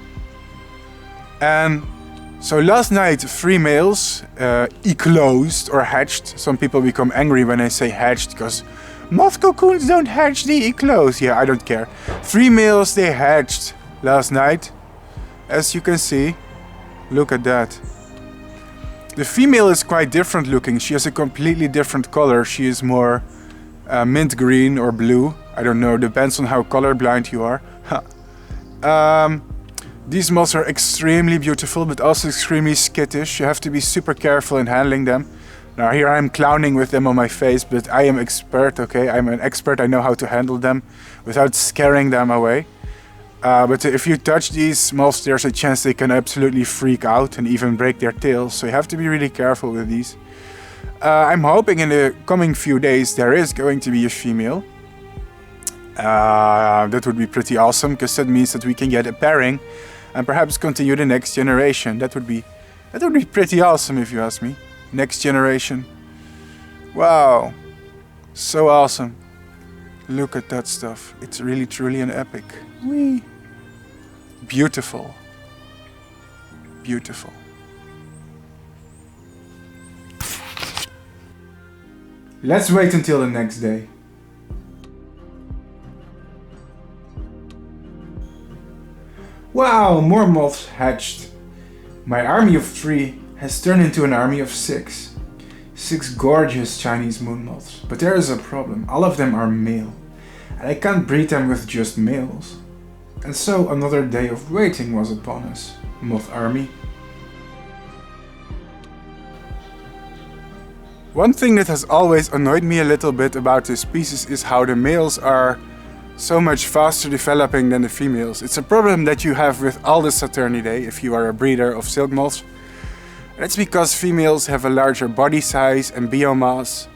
And so last night 3 males eclosed or hatched. Some people become angry when I say hatched because moth cocoons don't hatch, they eclose. Yeah, I don't care. 3 males, they hatched last night. As you can see, look at that. The female is quite different looking. She has a completely different color. She is more mint green or blue. I don't know, depends on how colorblind you are. These moths are extremely beautiful, but also extremely skittish. You have to be super careful in handling them. Now here I am clowning with them on my face, but I am expert, okay? I'm an expert, I know how to handle them without scaring them away. But if you touch these moths, there's a chance they can absolutely freak out and even break their tails. So you have to be really careful with these. I'm hoping in the coming few days there is going to be a female. That would be pretty awesome, because that means that we can get a pairing and perhaps continue the next generation. That would be pretty awesome if you ask me. Next generation. Wow. So awesome. Look at that stuff. It's really truly an epic. Whee. Beautiful. Beautiful. Let's wait until the next day. Wow, more moths hatched. My army of 3 has turned into an army of 6. 6 gorgeous Chinese moon moths. But there is a problem. All of them are male. And I can't breed them with just males. And so another day of waiting was upon us, moth army. One thing that has always annoyed me a little bit about this species is how the males are so much faster developing than the females. It's a problem that you have with all the Saturnidae if you are a breeder of silk moths. That's because females have a larger body size and biomass,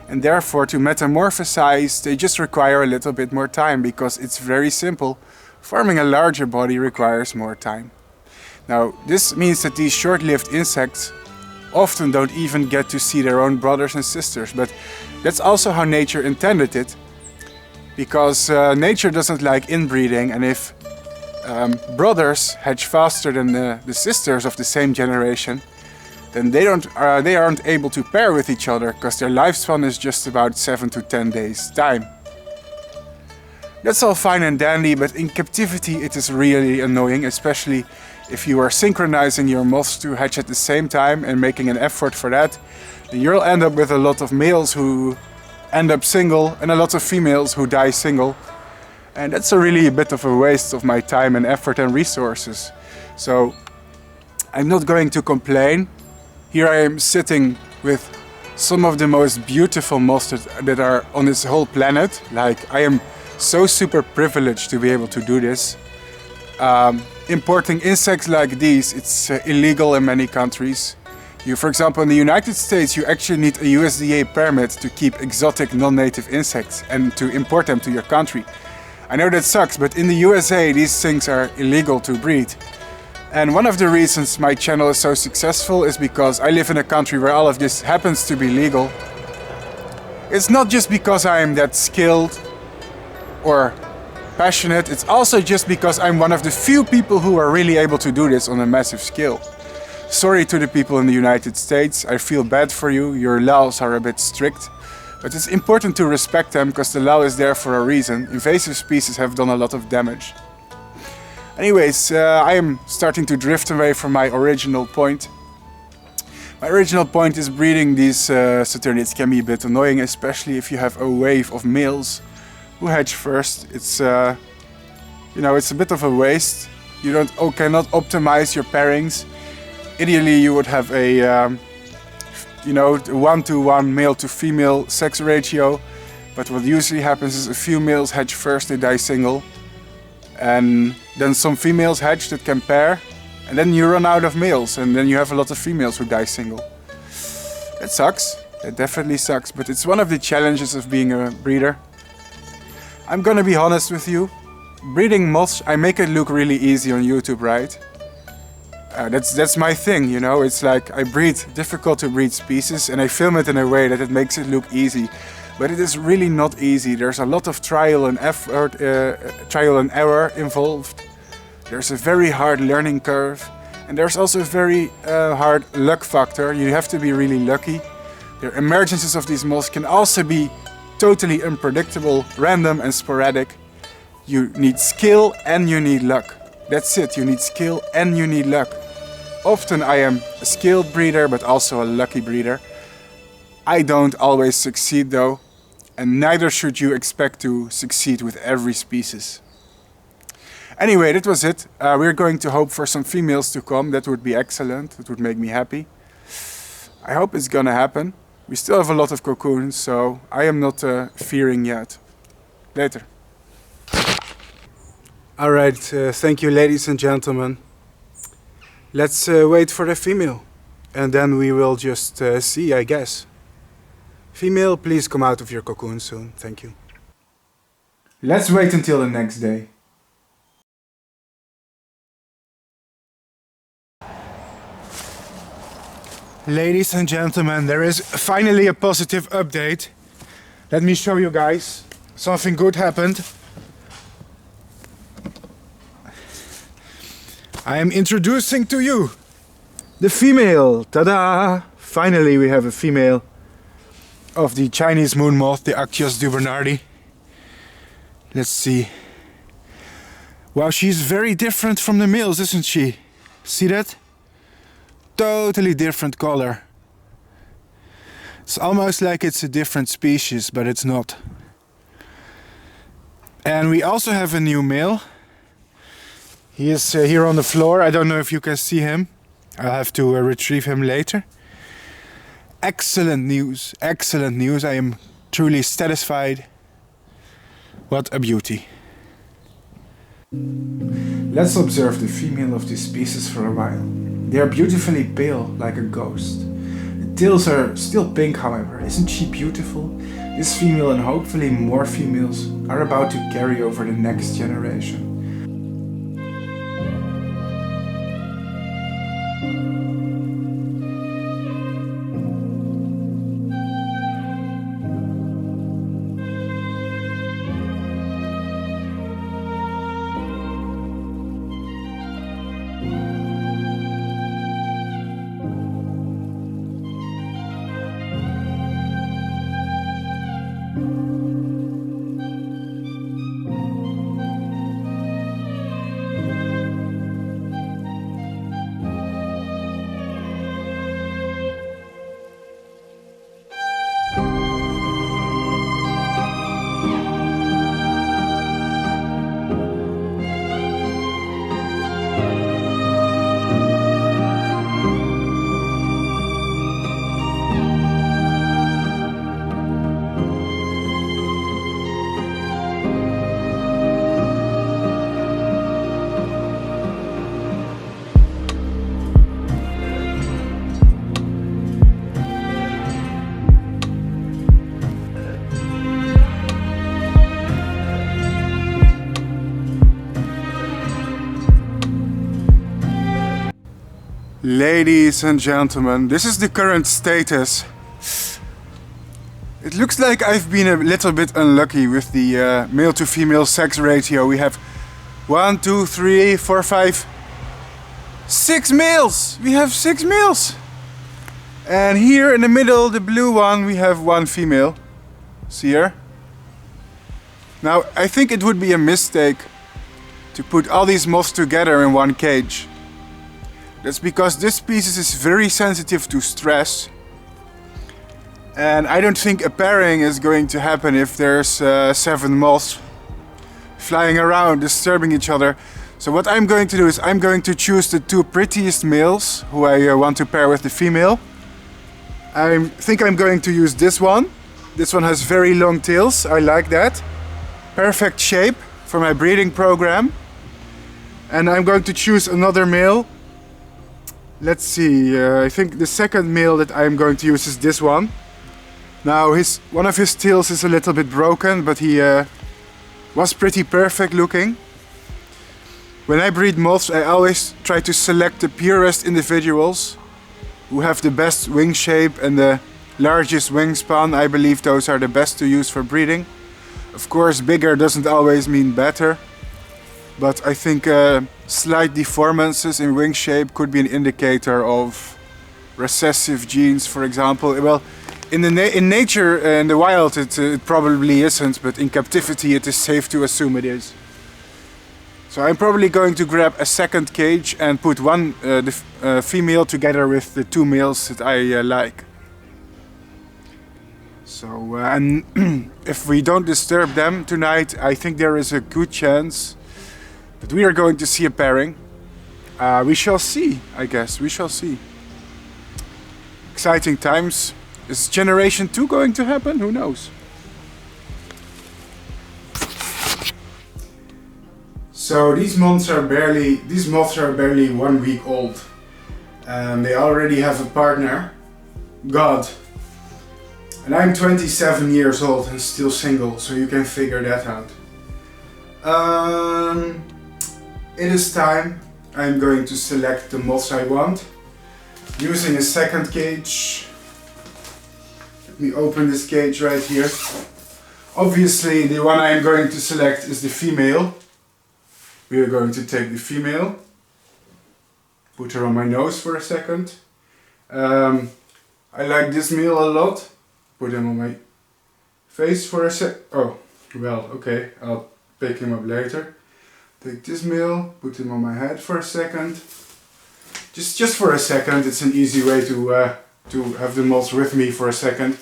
and therefore to metamorphosize they just require a little bit more time, because it's very simple. Forming a larger body requires more time. Now this means that these short-lived insects often don't even get to see their own brothers and sisters, but that's also how nature intended it, because nature doesn't like inbreeding, and if brothers hatch faster than the sisters of the same generation, then they aren't able to pair with each other, because their lifespan is just about 7 to 10 days time. That's all fine and dandy, but in captivity it is really annoying, especially if you are synchronizing your moths to hatch at the same time and making an effort for that. Then you'll end up with a lot of males who end up single and a lot of females who die single. And that's really a bit of a waste of my time and effort and resources. So I'm not going to complain. Here I am sitting with some of the most beautiful moths that are on this whole planet. Like, I am so super privileged to be able to do this. Importing insects like these, it's illegal in many countries. For example, in the United States, you actually need a USDA permit to keep exotic non-native insects and to import them to your country. I know that sucks, but in the USA, these things are illegal to breed. And one of the reasons my channel is so successful is because I live in a country where all of this happens to be legal. It's not just because I am that skilled or passionate, it's also just because I'm one of the few people who are really able to do this on a massive scale. Sorry to the people in the United States, I feel bad for you, your laws are a bit strict. But it's important to respect them, because the law is there for a reason. Invasive species have done a lot of damage. Anyways, I am starting to drift away from my original point. My original point is breeding these Saturniids can be a bit annoying, especially if you have a wave of males who hatch first. It's it's a bit of a waste. You cannot optimize your pairings. Ideally, you would have a 1-to-1 male to female sex ratio, but what usually happens is a few males hatch first, they die single, and then some females hatch that can pair, and then you run out of males, and then you have a lot of females who die single. That sucks. That definitely sucks, but it's one of the challenges of being a breeder. I'm gonna be honest with you. Breeding moths, I make it look really easy on YouTube, right? That's my thing, you know. It's like I breed difficult to breed species and I film it in a way that it makes it look easy. but it is really not easy. There's a lot of trial and error involved. There's a very hard learning curve, and there's also a very hard luck factor. You have to be really lucky. The emergences of these moths can also be totally unpredictable, random and sporadic. You need skill and you need luck. That's it, you need skill and you need luck. Often I am a skilled breeder, but also a lucky breeder. I don't always succeed though, and neither should you expect to succeed with every species. Anyway, that was it. We're going to hope for some females to come. That would be excellent. It would make me happy. I hope it's gonna happen. We still have a lot of cocoons, so I am not fearing yet. Later. Alright, thank you ladies and gentlemen. Let's wait for the female. And then we will just see, I guess. Female, please come out of your cocoon soon. Thank you. Let's wait until the next day. Ladies and gentlemen, there is finally a positive update. Let me show you guys. Something good happened. I am introducing to you the female. Ta-da! Finally we have a female of the Chinese moon moth, the Actias dubernardi. Let's see. Wow, she's very different from the males, isn't she? See that? Totally different color. It's almost like it's a different species, but it's not. And we also have a new male. He is here on the floor. I don't know if you can see him. I'll have to retrieve him later. Excellent news, excellent news. I am truly satisfied. What a beauty. Let's observe the female of this species for a while. They are beautifully pale, like a ghost. The tails are still pink, however. Isn't she beautiful? This female and hopefully more females are about to carry over the next generation. Ladies and gentlemen, this is the current status. It looks like I've been a little bit unlucky with the male to female sex ratio. We have 1, 2, 3, 4, 5, 6 males! We have 6 males! And here in the middle, the blue one, we have 1 female. See her? Now, I think it would be a mistake to put all these moths together in one cage. That's because this species is very sensitive to stress. And I don't think a pairing is going to happen if there's 7 moths flying around, disturbing each other. So what I'm going to do is I'm going to choose the 2 prettiest males who I want to pair with the female. I think I'm going to use this one. This one has very long tails, I like that. Perfect shape for my breeding program. And I'm going to choose another male. Let's see, I think the second male that I'm going to use is this one. Now one of his tails is a little bit broken, but he was pretty perfect looking. When I breed moths, I always try to select the purest individuals who have the best wing shape and the largest wingspan. I believe those are the best to use for breeding. Of course, bigger doesn't always mean better, but I think slight deformances in wing shape could be an indicator of recessive genes, for example. Well, in nature, in the wild, it probably isn't, but in captivity it is safe to assume it is. So I'm probably going to grab a second cage and put the female together with the two males that I like. So, and if we don't disturb them tonight, I think there is a good chance that we are going to see a pairing. We shall see, I guess. We shall see. Exciting times. Is generation 2 going to happen? Who knows? So these moths are barely 1 week old. They already have a partner, God. And I'm 27 years old and still single, so you can figure that out. It is time. I'm going to select the moths I want. Using a second cage. Let me open this cage right here. Obviously, the one I'm going to select is the female. We are going to take the female. Put her on my nose for a second. I like this male a lot. Put him on my face for a sec. Oh, well, okay. I'll pick him up later. Take this male, put him on my head for a second. Just for a second. It's an easy way to have the moths with me for a second.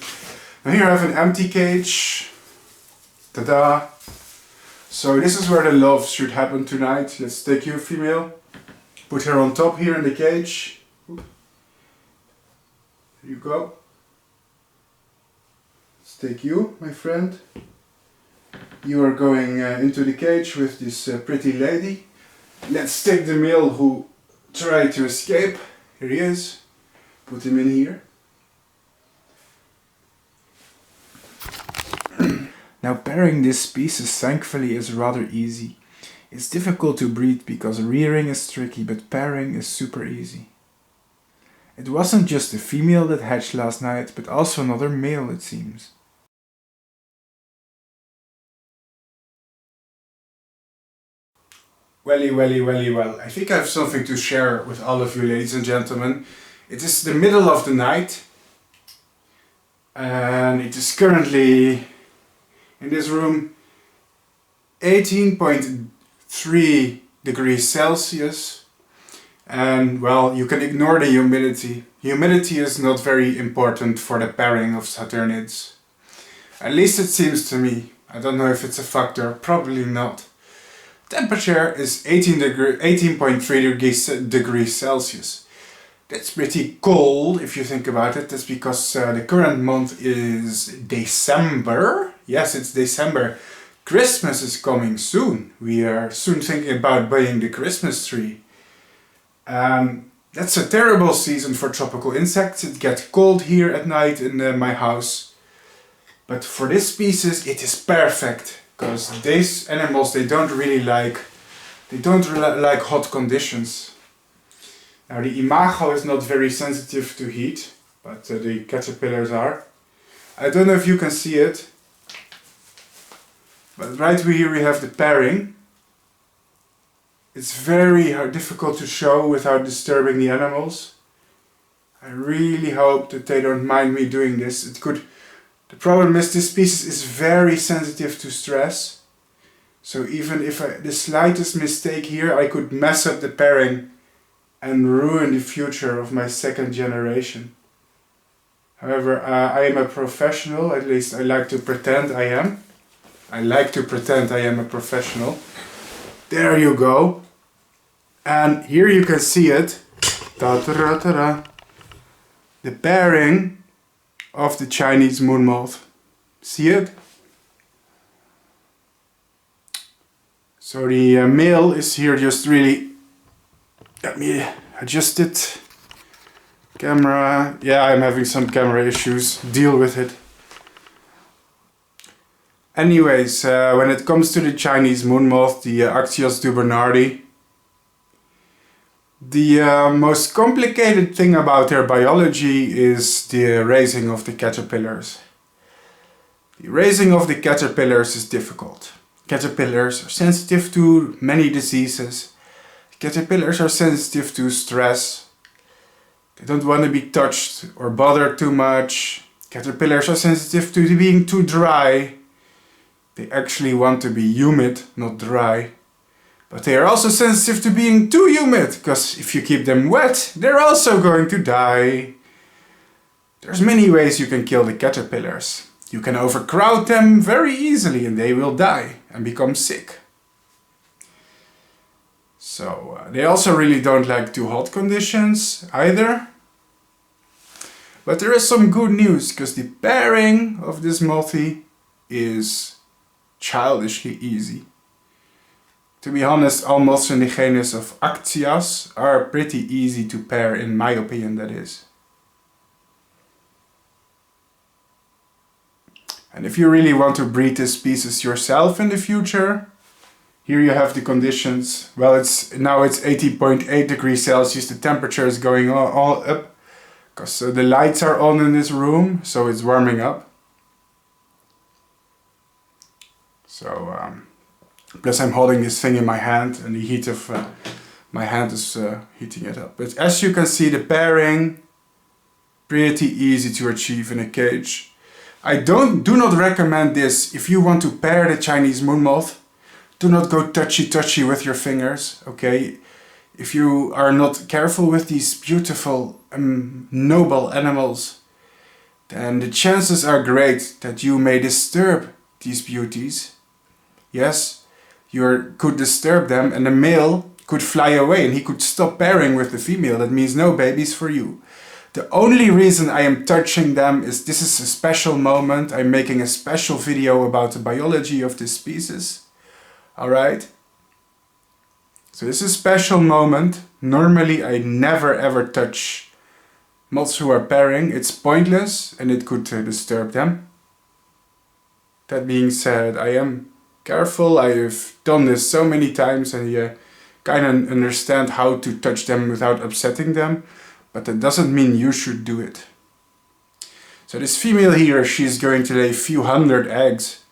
Now here I have an empty cage. Ta-da! So this is where the love should happen tonight. Let's take you, female. Put her on top here in the cage. There you go. Let's take you, my friend. You are going into the cage with this pretty lady. Let's take the male who tried to escape. Here he is. Put him in here. Now pairing this species thankfully is rather easy. It's difficult to breed because rearing is tricky, but pairing is super easy. It wasn't just the female that hatched last night, but also another male, it seems. Well, I think I have something to share with all of you, ladies and gentlemen. It is the middle of the night, and it is currently in this room 18.3 degrees Celsius, and well, you can ignore the humidity. Humidity is not very important for the pairing of Saturnids. At least it seems to me. I don't know if it's a factor, probably not. Temperature is 18.3 degrees Celsius. That's pretty cold if you think about it. That's because the current month is December. Yes, it's December. Christmas is coming soon. We are soon thinking about buying the Christmas tree. That's a terrible season for tropical insects. It gets cold here at night in my house. But for this species it is perfect. Because these animals, they don't really like hot conditions. Now the imago is not very sensitive to heat, but the caterpillars are. I don't know if you can see it, but right here we have the pairing. It's very difficult to show without disturbing the animals. I really hope that they don't mind me doing this. The problem is this species is very sensitive to stress. So even if the slightest mistake here, I could mess up the pairing and ruin the future of my second generation. However, I am a professional, at least I like to pretend I am. I like to pretend I am a professional. There you go. And here you can see it. Ta-ta-ra-ta-ra. The pairing of the Chinese moon moth. See it? So the male is here just really... Let me adjust it. Camera. Yeah, I'm having some camera issues. Deal with it. Anyways, when it comes to the Chinese moon moth, the Actias dubernardi, The most complicated thing about their biology is the raising of the caterpillars. The raising of the caterpillars is difficult. Caterpillars are sensitive to many diseases. Caterpillars are sensitive to stress. They don't want to be touched or bothered too much. Caterpillars are sensitive to being too dry. They actually want to be humid, not dry. But they are also sensitive to being too humid, because if you keep them wet, they're also going to die. There's many ways you can kill the caterpillars. You can overcrowd them very easily and they will die and become sick. So they also really don't like too hot conditions either. But there is some good news, because the pairing of this mothy is childishly easy. To be honest, all moths in the genus of Actias are pretty easy to pair, in my opinion, that is. And if you really want to breed this species yourself in the future, here you have the conditions. Well, it's 18.8 degrees Celsius, the temperature is going all up, because the lights are on in this room, so it's warming up. So, plus I'm holding this thing in my hand and the heat of my hand is heating it up. But as you can see, the pairing, pretty easy to achieve in a cage. I do not recommend this if you want to pair the Chinese moon moth. Do not go touchy with your fingers, okay? If you are not careful with these beautiful, noble animals, then the chances are great that you may disturb these beauties. Yes, you could disturb them and the male could fly away and he could stop pairing with the female. That means no babies for you. The only reason I am touching them is this is a special moment. I'm making a special video about the biology of this species. Alright? So this is a special moment. Normally I never ever touch moths who are pairing. It's pointless and it could disturb them. That being said, I am careful. I've done this so many times and you kind of understand how to touch them without upsetting them. But that doesn't mean you should do it. So this female here, she's going to lay a few hundred eggs.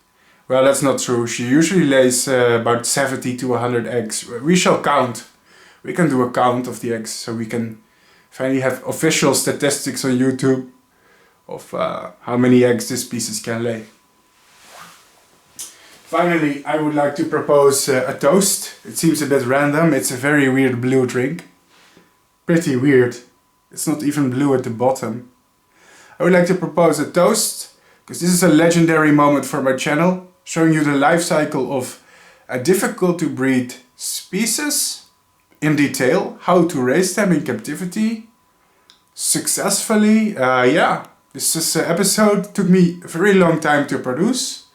Well, that's not true. She usually lays about 70 to 100 eggs. We shall count. We can do a count of the eggs, so we can finally have official statistics on YouTube of how many eggs this species can lay. Finally, I would like to propose a toast. It seems a bit random. It's a very weird blue drink. Pretty weird. It's not even blue at the bottom. I would like to propose a toast, because this is a legendary moment for my channel, showing you the life cycle of a difficult to breed species in detail, how to raise them in captivity successfully. This episode took me a very long time to produce.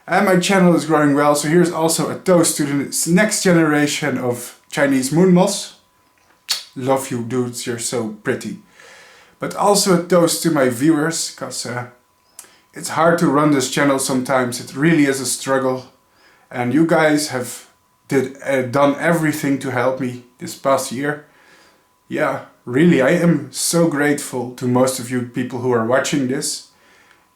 And my channel is growing well, so here's also a toast to the next generation of Chinese moon moths. Love you dudes, you're so pretty. But also a toast to my viewers, because it's hard to run this channel sometimes. It really is a struggle. And you guys have done everything to help me this past year. Yeah, really, I am so grateful to most of you people who are watching this.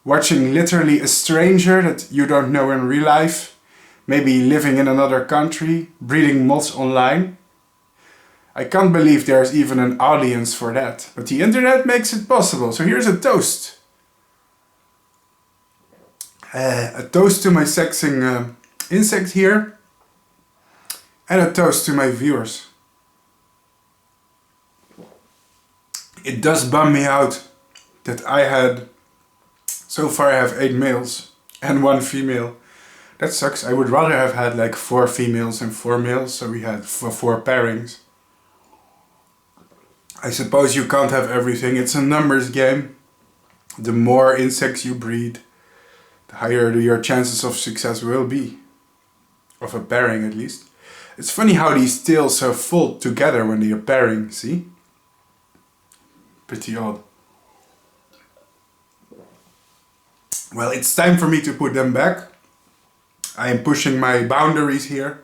Watching literally a stranger that you don't know in real life, maybe living in another country, breeding moths online. I can't believe there's even an audience for that, but the internet makes it possible. So here's a toast. A toast to my sexing insect here, and a toast to my viewers. It does bum me out that so far I have 8 males and 1 female. That sucks. I would rather have had like 4 females and 4 males, so we had 4 pairings. I suppose you can't have everything. It's a numbers game. The more insects you breed, the higher your chances of success will be. Of a pairing at least. It's funny how these tails are fold together when they are pairing, see? Pretty odd. Well, it's time for me to put them back. I am pushing my boundaries here.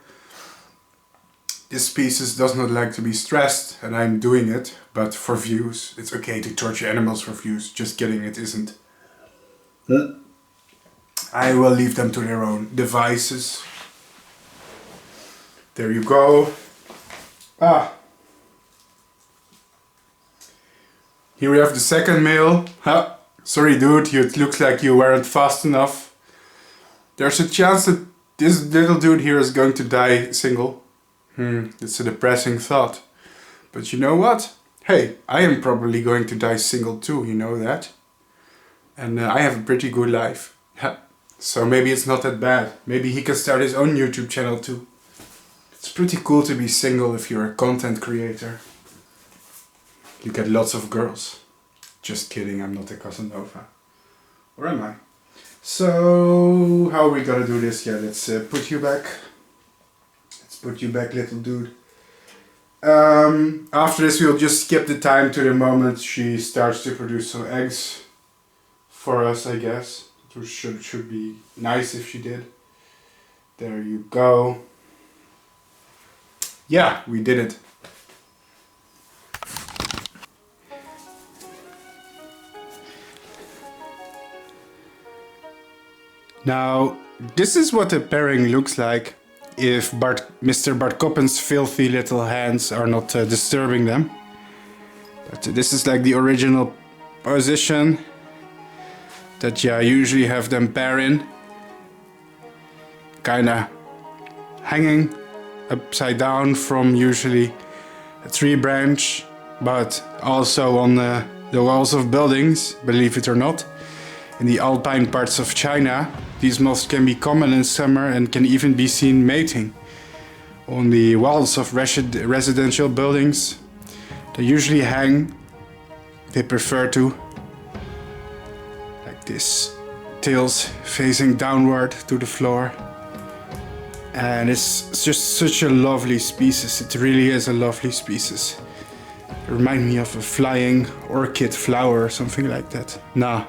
This species does not like to be stressed, and I'm doing it, but for views. It's okay to torture animals for views, just kidding, it isn't. I will leave them to their own devices. There you go. Ah. Here we have the second male. Huh. Sorry dude, it looks like you weren't fast enough. There's a chance that this little dude here is going to die single. It's a depressing thought. But you know what? Hey, I am probably going to die single too, you know that? And I have a pretty good life. So maybe it's not that bad. Maybe he can start his own YouTube channel too. It's pretty cool to be single if you're a content creator. You get lots of girls. Just kidding, I'm not a Casanova. Or am I? So, how are we gonna do this? Yeah, let's put you back. Let's put you back, little dude. After this, we'll just skip the time to the moment she starts to produce some eggs for us, I guess. It should be nice if she did. There you go. Yeah, we did it. Now, this is what the pairing looks like if Mr. Bart Coppens' filthy little hands are not disturbing them. But this is like the original position that I usually have them pair in. Kinda hanging upside down from usually a tree branch, but also on the walls of buildings, believe it or not. In the alpine parts of China, these moths can be common in summer and can even be seen mating. On the walls of residential buildings, they usually hang, they prefer to, like this, tails facing downward to the floor. And it's just such a lovely species, it really is a lovely species. It reminds me of a flying orchid flower or something like that. Nah.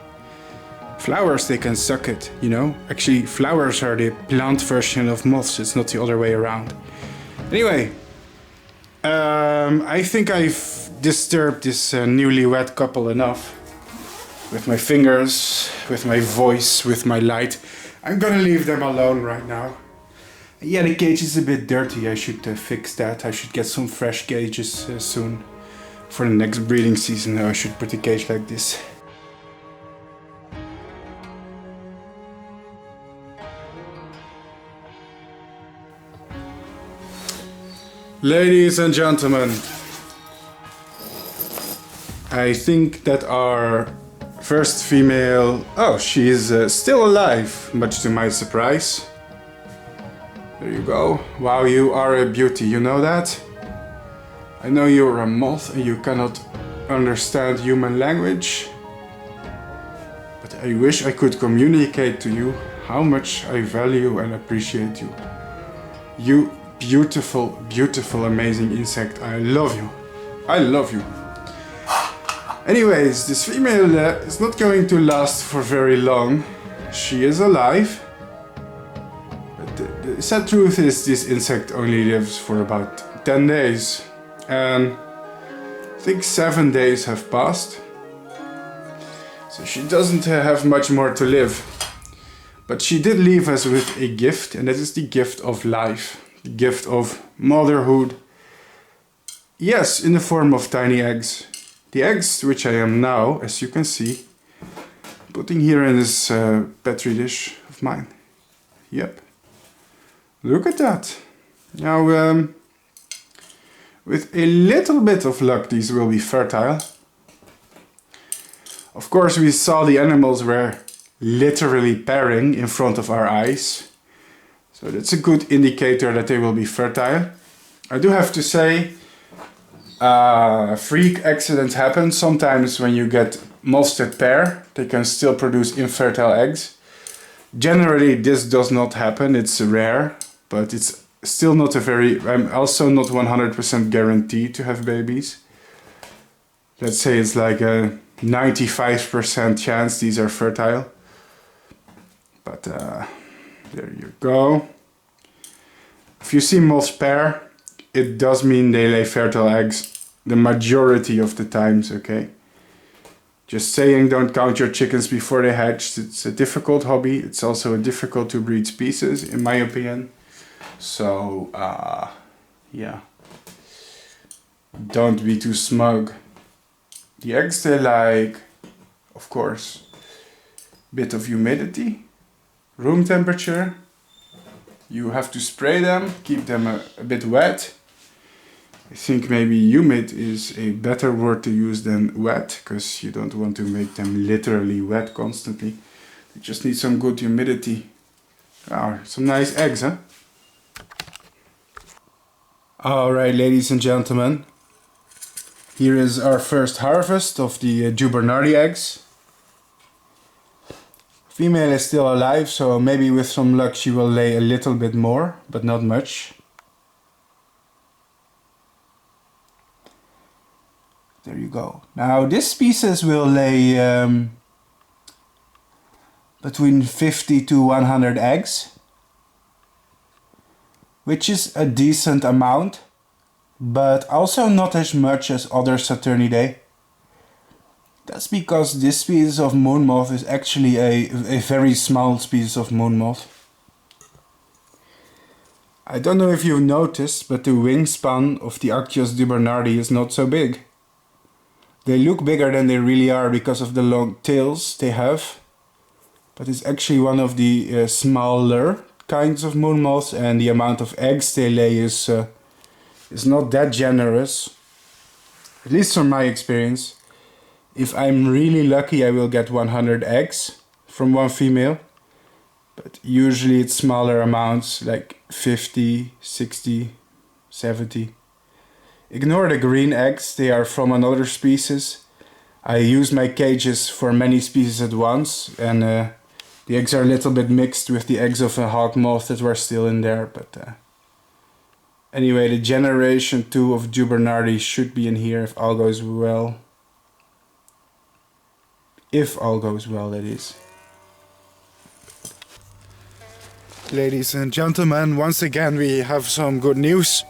Flowers, they can suck it, you know? Actually, flowers are the plant version of moths, it's not the other way around. Anyway, I think I've disturbed this newlywed couple enough. With my fingers, with my voice, with my light. I'm gonna leave them alone right now. Yeah, the cage is a bit dirty, I should fix that. I should get some fresh cages soon. For the next breeding season, I should put the cage like this. Ladies and gentlemen, I think that our first female... Oh, she is still alive, much to my surprise. There you go. Wow, you are a beauty, you know that? I know you're a moth and you cannot understand human language. But I wish I could communicate to you how much I value and appreciate you. You beautiful, beautiful, amazing insect. I love you. I love you. Anyways, this female is not going to last for very long. She is alive. But the sad truth is this insect only lives for about 10 days. And I think 7 days have passed. So she doesn't have much more to live. But she did leave us with a gift, and that is the gift of life. The gift of motherhood. Yes, in the form of tiny eggs. The eggs, which I am now, as you can see, putting here in this petri dish of mine. Yep. Look at that. Now, with a little bit of luck, these will be fertile. Of course, we saw the animals were literally pairing in front of our eyes. So that's a good indicator that they will be fertile. I do have to say, freak accidents happen. Sometimes when you get moths that pair, they can still produce infertile eggs. Generally this does not happen, it's rare, but it's still not a very... I'm also not 100% guaranteed to have babies. Let's say it's like a 95% chance these are fertile. But there you go. If you see moths pair, it does mean they lay fertile eggs the majority of the times, okay? Just saying, don't count your chickens before they hatch. It's a difficult hobby. It's also a difficult to breed species, in my opinion. So, yeah. Don't be too smug. The eggs, they like, of course, bit of humidity, room temperature. You have to spray them, keep them a bit wet. I think maybe humid is a better word to use than wet, because you don't want to make them literally wet constantly. They just need some good humidity. Ah, some nice eggs, huh? Alright, ladies and gentlemen. Here is our first harvest of the dubernardi eggs. Female is still alive, so maybe with some luck she will lay a little bit more, but not much. There you go. Now this species will lay between 50 to 100 eggs, which is a decent amount, but also not as much as other Saturnidae. That's because this species of moon moth is actually a very small species of moon moth. I don't know if you've noticed, but the wingspan of the Actias dubernardi is not so big. They look bigger than they really are because of the long tails they have, but it's actually one of the smaller kinds of moon moths, and the amount of eggs they lay is not that generous, at least from my experience. If I'm really lucky, I will get 100 eggs from one female, but usually it's smaller amounts, like 50, 60, 70. Ignore the green eggs, they are from another species. I use my cages for many species at once, and the eggs are a little bit mixed with the eggs of a hawk moth that were still in there, but anyway, the generation 2 of dubernardi should be in here if all goes well. If all goes well, that is. Ladies and gentlemen, once again we have some good news.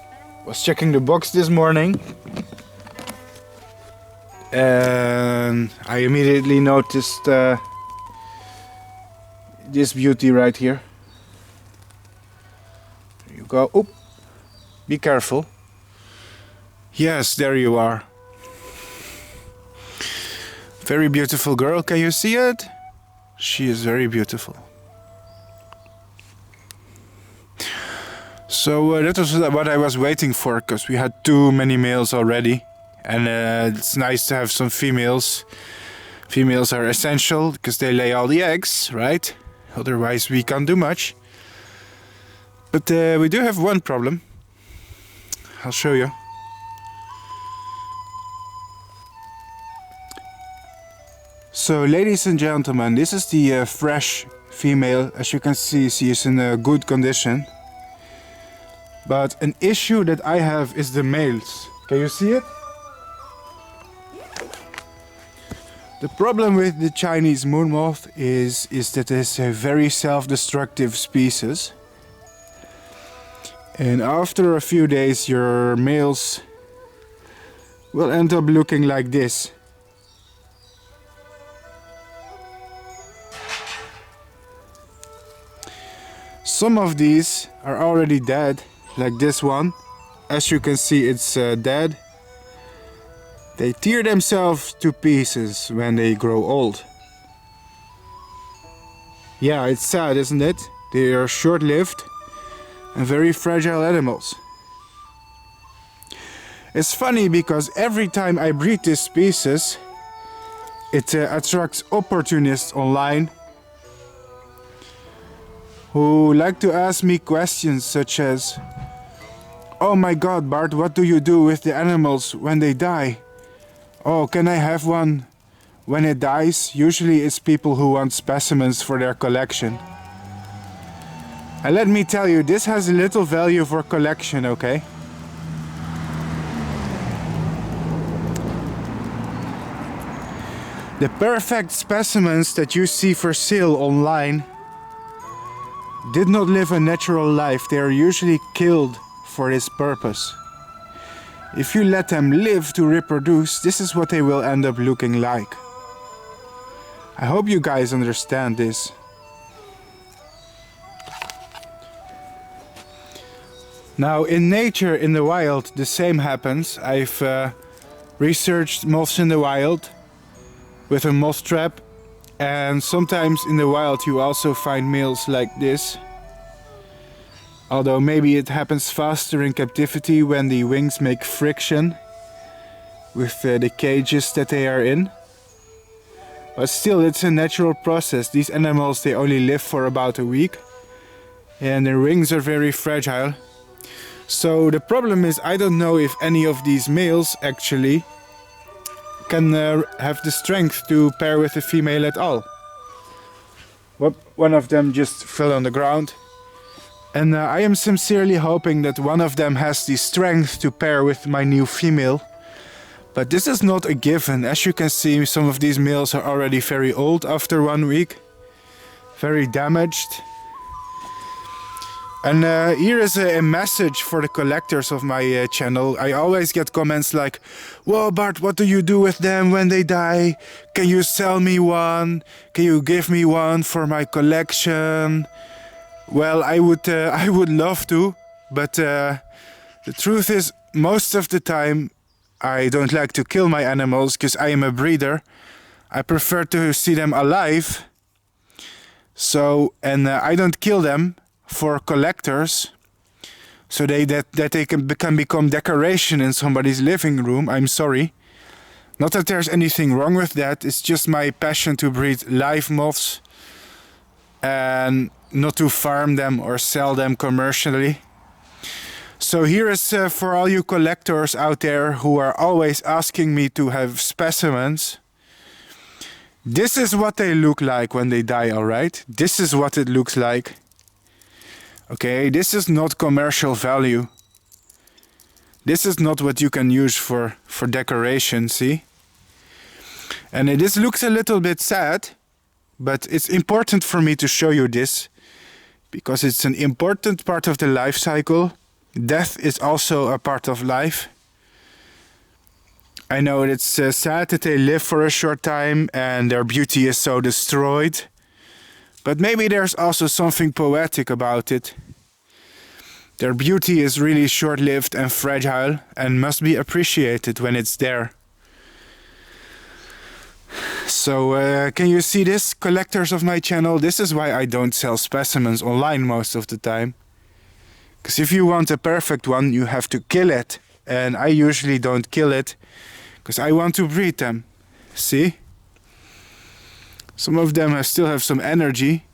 Was checking the box this morning, and I immediately noticed this beauty right here. There you go. Oop! Be careful. Yes, there you are. Very beautiful girl. Can you see it? She is very beautiful. So that was what I was waiting for, because we had too many males already, and it's nice to have some females. Females are essential because they lay all the eggs, right? Otherwise we can't do much. But we do have one problem. I'll show you. So ladies and gentlemen, this is the fresh female. As you can see, she is in good condition. But an issue that I have is the males. Can you see it? The problem with the Chinese moon moth is that it's a very self-destructive species. And after a few days your males will end up looking like this. Some of these are already dead, like this one. As you can see, it's dead. They tear themselves to pieces when they grow old. Yeah, it's sad, isn't it? They are short-lived and very fragile animals. It's funny because every time I breed this species, it attracts opportunists online who like to ask me questions such as, "Oh my god, Bart, what do you do with the animals when they die? Oh, can I have one when it dies?" Usually it's people who want specimens for their collection. And let me tell you, this has little value for collection, okay? The perfect specimens that you see for sale online did not live a natural life. They are usually killed for this purpose. If you let them live to reproduce, this is what they will end up looking like. I hope you guys understand this. Now in nature, in the wild, the same happens. I've researched moths in the wild with a moth trap, and sometimes in the wild you also find males like this. Although maybe it happens faster in captivity when the wings make friction with the cages that they are in. But still, it's a natural process. These animals, they only live for about a week and their wings are very fragile. So the problem is, I don't know if any of these males actually can have the strength to pair with a female at all. One of them just fell on the ground. And I am sincerely hoping that one of them has the strength to pair with my new female. But this is not a given. As you can see, some of these males are already very old after 1 week. Very damaged. And here is a message for the collectors of my channel. I always get comments like, "Whoa Bart, what do you do with them when they die? Can you sell me one? Can you give me one for my collection?" Well, I would love to, but the truth is, most of the time I don't like to kill my animals because I am a breeder. I prefer to see them alive. So, and I don't kill them for collectors, so that they can become decoration in somebody's living room. I'm sorry. Not that there's anything wrong with that. It's just my passion to breed live moths and not to farm them or sell them commercially. So here is for all you collectors out there who are always asking me to have specimens. This is what they look like when they die, alright? This is what it looks like. Okay, this is not commercial value. This is not what you can use for decoration, see? And this looks a little bit sad, but it's important for me to show you this because it's an important part of the life cycle. Death is also a part of life. I know it's sad that they live for a short time and their beauty is so destroyed. But maybe there's also something poetic about it. Their beauty is really short-lived and fragile and must be appreciated when it's there. So, can you see this, collectors of my channel? This is why I don't sell specimens online most of the time. Because if you want a perfect one, you have to kill it. And I usually don't kill it, because I want to breed them. See? Some of them still have some energy.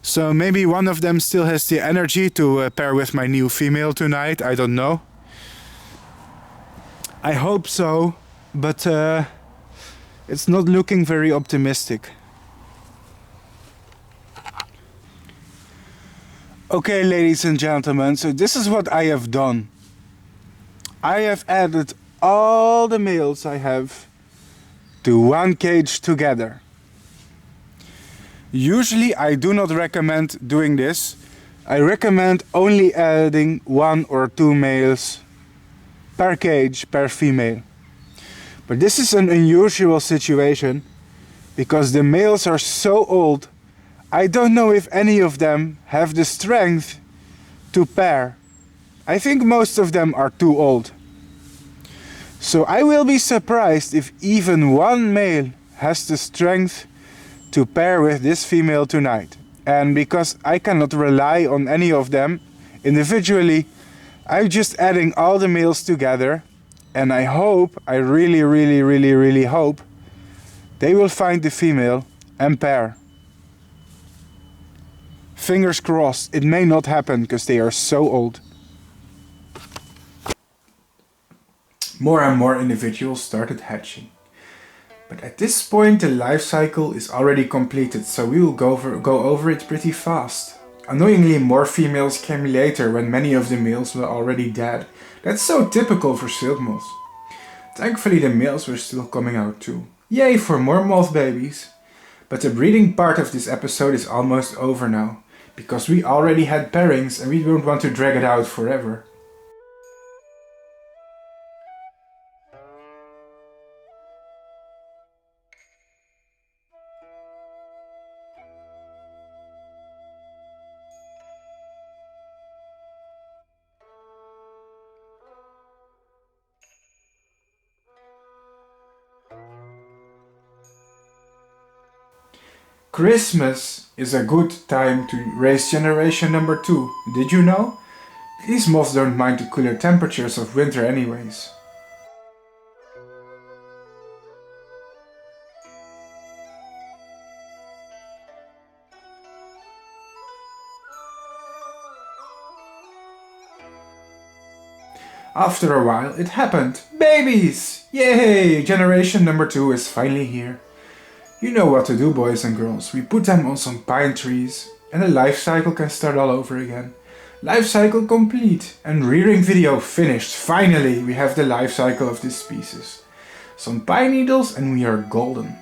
So maybe one of them still has the energy to pair with my new female tonight. I don't know. I hope so, but it's not looking very optimistic. Okay, ladies and gentlemen, so this is what I have done. I have added all the males I have to one cage together. Usually I do not recommend doing this. I recommend only adding 1 or 2 males per cage per female. But this is an unusual situation because the males are so old. I don't know if any of them have the strength to pair. I think most of them are too old. So I will be surprised if even one male has the strength to pair with this female tonight. And because I cannot rely on any of them individually, I'm just adding all the males together, and I hope, I really hope, they will find the female and pair. Fingers crossed, it may not happen because they are so old. More and more individuals started hatching. But at this point the life cycle is already completed, so we will go over it pretty fast. Annoyingly, more females came later when many of the males were already dead. That's so typical for silk moths. Thankfully the males were still coming out too. Yay for more moth babies! But the breeding part of this episode is almost over now, because we already had pairings and we don't want to drag it out forever. Christmas is a good time to raise generation number 2. Did you know? These moths don't mind the cooler temperatures of winter anyways. After a while, it happened. Babies! Yay! Generation number 2 is finally here. You know what to do, boys and girls. We put them on some pine trees and the life cycle can start all over again. Life cycle complete and rearing video finished. Finally, we have the life cycle of this species. Some pine needles and we are golden.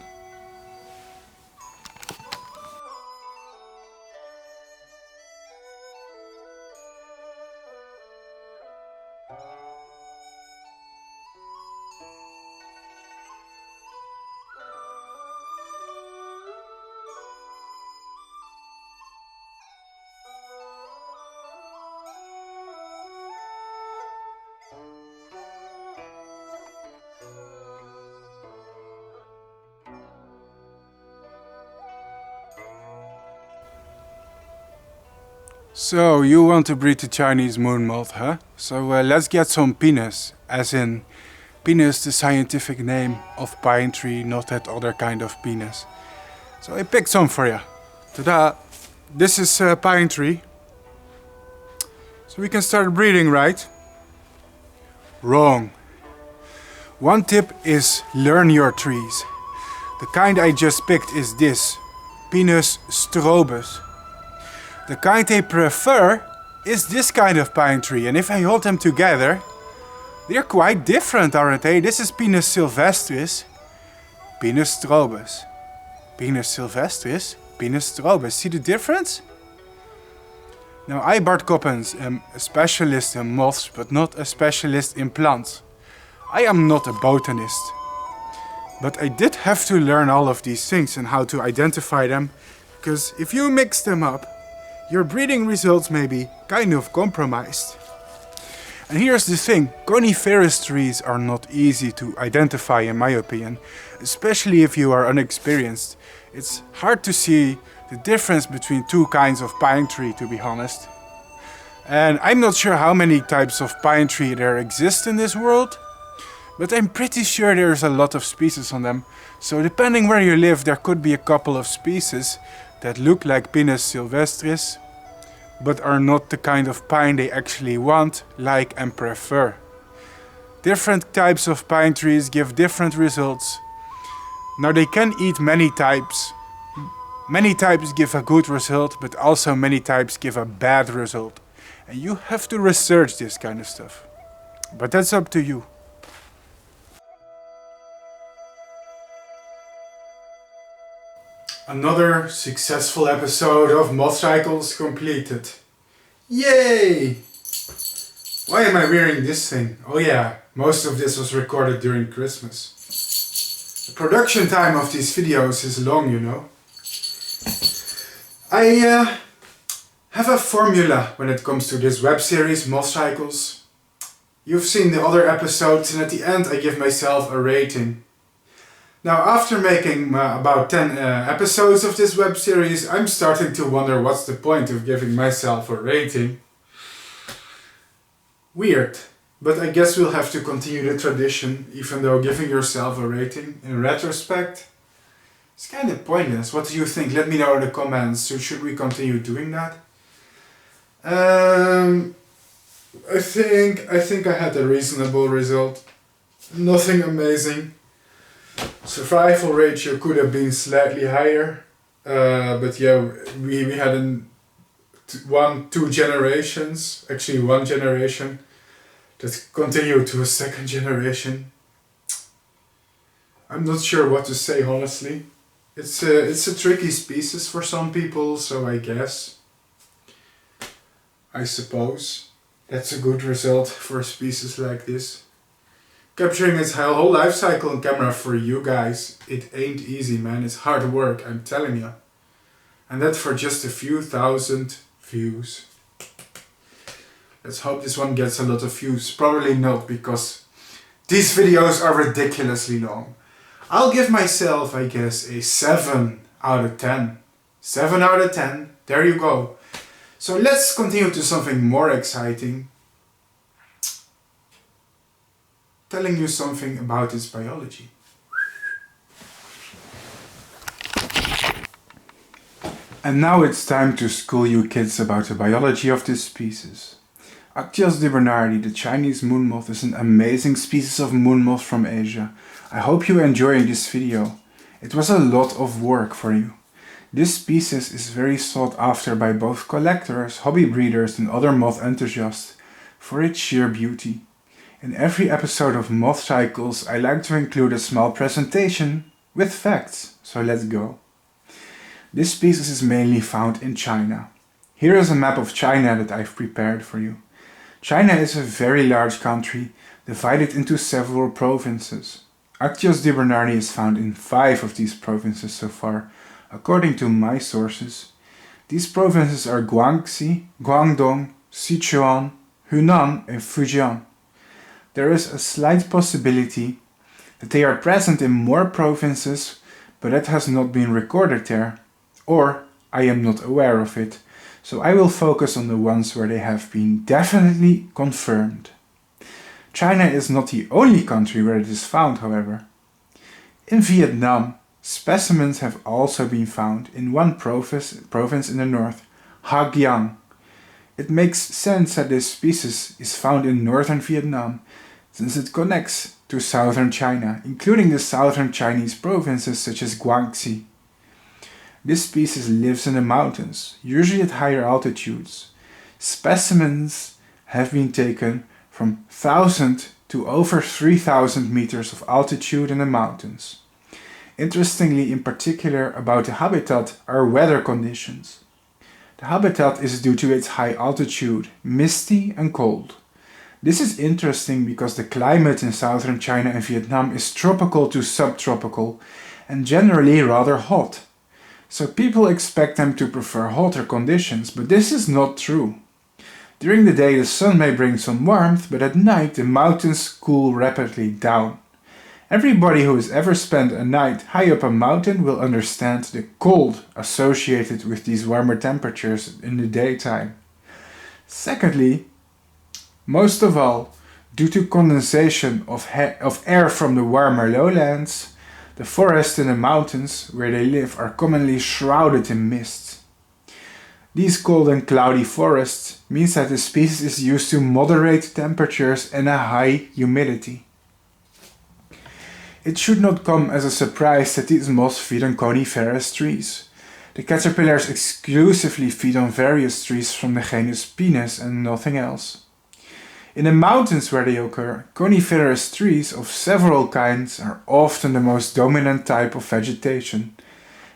So, you want to breed the Chinese moon moth, huh? So let's get some penis, as in penis the scientific name of pine tree, not that other kind of penis. So I picked some for you. Ta-da! This is a pine tree. So we can start breeding, right? Wrong. One tip is learn your trees. The kind I just picked is this, Pinus strobus. The kind they prefer is this kind of pine tree, and if I hold them together, they're quite different, aren't they? This is Pinus sylvestris, Pinus strobus. Pinus sylvestris, Pinus strobus. See the difference? Now I, Bart Coppens, am a specialist in moths, but not a specialist in plants. I am not a botanist. But I did have to learn all of these things and how to identify them, because if you mix them up, your breeding results may be kind of compromised. And here's the thing, coniferous trees are not easy to identify in my opinion, especially if you are unexperienced. It's hard to see the difference between two kinds of pine tree, to be honest. And I'm not sure how many types of pine tree there exist in this world, but I'm pretty sure there's a lot of species on them. So depending where you live, there could be a couple of species that look like Pinus sylvestris, but are not the kind of pine they actually want, like and prefer. Different types of pine trees give different results. Now they can eat many types. Many types give a good result, but also many types give a bad result. And you have to research this kind of stuff. But that's up to you. Another successful episode of MothCycles completed. Yay! Why am I wearing this thing? Oh yeah, most of this was recorded during Christmas. The production time of these videos is long, you know. I have a formula when it comes to this web series, MothCycles. You've seen the other episodes and at the end I give myself a rating. Now, after making about 10 episodes of this web series, I'm starting to wonder what's the point of giving myself a rating. Weird, but I guess we'll have to continue the tradition, even though giving yourself a rating, in retrospect, it's kind of pointless. What do you think? Let me know in the comments. So should we continue doing that? I think I had a reasonable result. Nothing amazing. Survival ratio could have been slightly higher, but yeah, we had two generations, actually one generation, that continued to a second generation. I'm not sure what to say, honestly. It's a tricky species for some people, so I suppose that's a good result for a species like this. Capturing its whole life cycle on camera for you guys, it ain't easy, man. It's hard work, I'm telling you. And that for just a few thousand views. Let's hope this one gets a lot of views. Probably not, because these videos are ridiculously long. I'll give myself, I guess, a 7 out of 10. 7 out of 10. There you go. So let's continue to something more exciting. Telling you something about its biology. And now it's time to school you kids about the biology of this species. Actias dubernardi, the Chinese moon moth, is an amazing species of moon moth from Asia. I hope you enjoy this video. It was a lot of work for you. This species is very sought after by both collectors, hobby breeders and other moth enthusiasts for its sheer beauty. In every episode of MothCycles I like to include a small presentation with facts, so let's go. This species is mainly found in China. Here is a map of China that I've prepared for you. China is a very large country, divided into several provinces. Actias dubernardi is found in 5 of these provinces so far, according to my sources. These provinces are Guangxi, Guangdong, Sichuan, Hunan and Fujian. There is a slight possibility that they are present in more provinces, but that has not been recorded there, or I am not aware of it, so I will focus on the ones where they have been definitely confirmed. China is not the only country where it is found, however. In Vietnam, specimens have also been found in one province in the north, Ha Giang. It makes sense that this species is found in northern Vietnam, since it connects to southern China, including the southern Chinese provinces such as Guangxi. This species lives in the mountains, usually at higher altitudes. Specimens have been taken from 1,000 to over 3,000 meters of altitude in the mountains. Interestingly, in particular about the habitat are weather conditions. The habitat is due to its high altitude, misty and cold. This is interesting because the climate in southern China and Vietnam is tropical to subtropical and generally rather hot. So people expect them to prefer hotter conditions, but this is not true. During the day the sun may bring some warmth, but at night the mountains cool rapidly down. Everybody who has ever spent a night high up a mountain will understand the cold associated with these warmer temperatures in the daytime. Secondly, most of all, due to condensation of air from the warmer lowlands, the forests in the mountains where they live are commonly shrouded in mist. These cold and cloudy forests means that the species is used to moderate temperatures and a high humidity. It should not come as a surprise that these moths feed on coniferous trees. The caterpillars exclusively feed on various trees from the genus Pinus and nothing else. In the mountains where they occur, coniferous trees of several kinds are often the most dominant type of vegetation.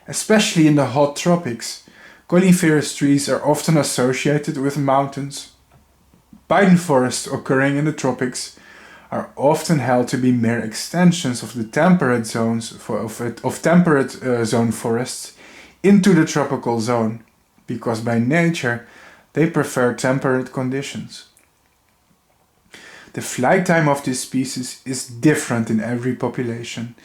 Especially in the hot tropics, coniferous trees are often associated with mountains. Pine forests occurring in the tropics are often held to be mere extensions of the temperate zones of temperate zone forests into the tropical zone, because by nature they prefer temperate conditions. The flight time of this species is different in every population.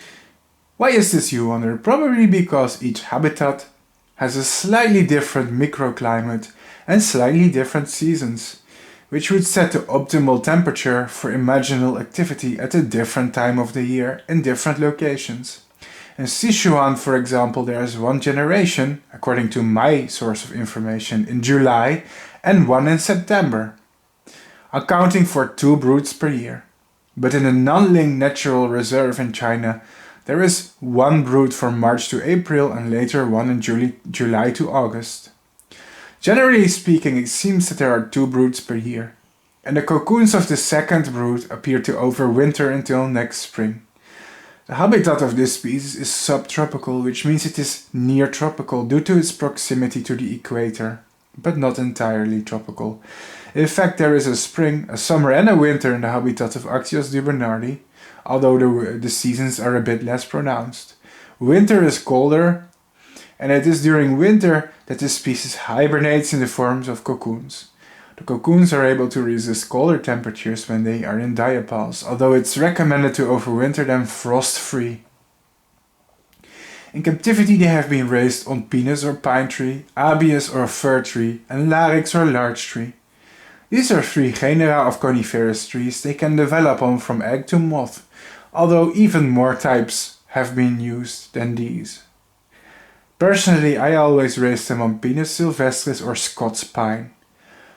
Why is this, you wonder? Probably because each habitat has a slightly different microclimate and slightly different seasons, which would set the optimal temperature for imaginal activity at a different time of the year in different locations. In Sichuan, for example, there is one generation, according to my source of information, in July and one in September, accounting for 2 broods per year. But in the Nanling Natural Reserve in China, there is 1 brood from March to April and later one in July to August. Generally speaking, it seems that there are 2 broods per year, and the cocoons of the second brood appear to overwinter until next spring. The habitat of this species is subtropical, which means it is near tropical due to its proximity to the equator, but not entirely tropical. In fact, there is a spring, a summer and a winter in the habitat of Actias dubernardi, although the seasons are a bit less pronounced. Winter is colder, and it is during winter that this species hibernates in the forms of cocoons. The cocoons are able to resist colder temperatures when they are in diapause, although it's recommended to overwinter them frost-free. In captivity they have been raised on pinus or pine tree, abies or fir tree, and larix or larch tree. These are 3 genera of coniferous trees they can develop on from egg to moth, although even more types have been used than these. Personally, I always raise them on Pinus sylvestris or Scots pine.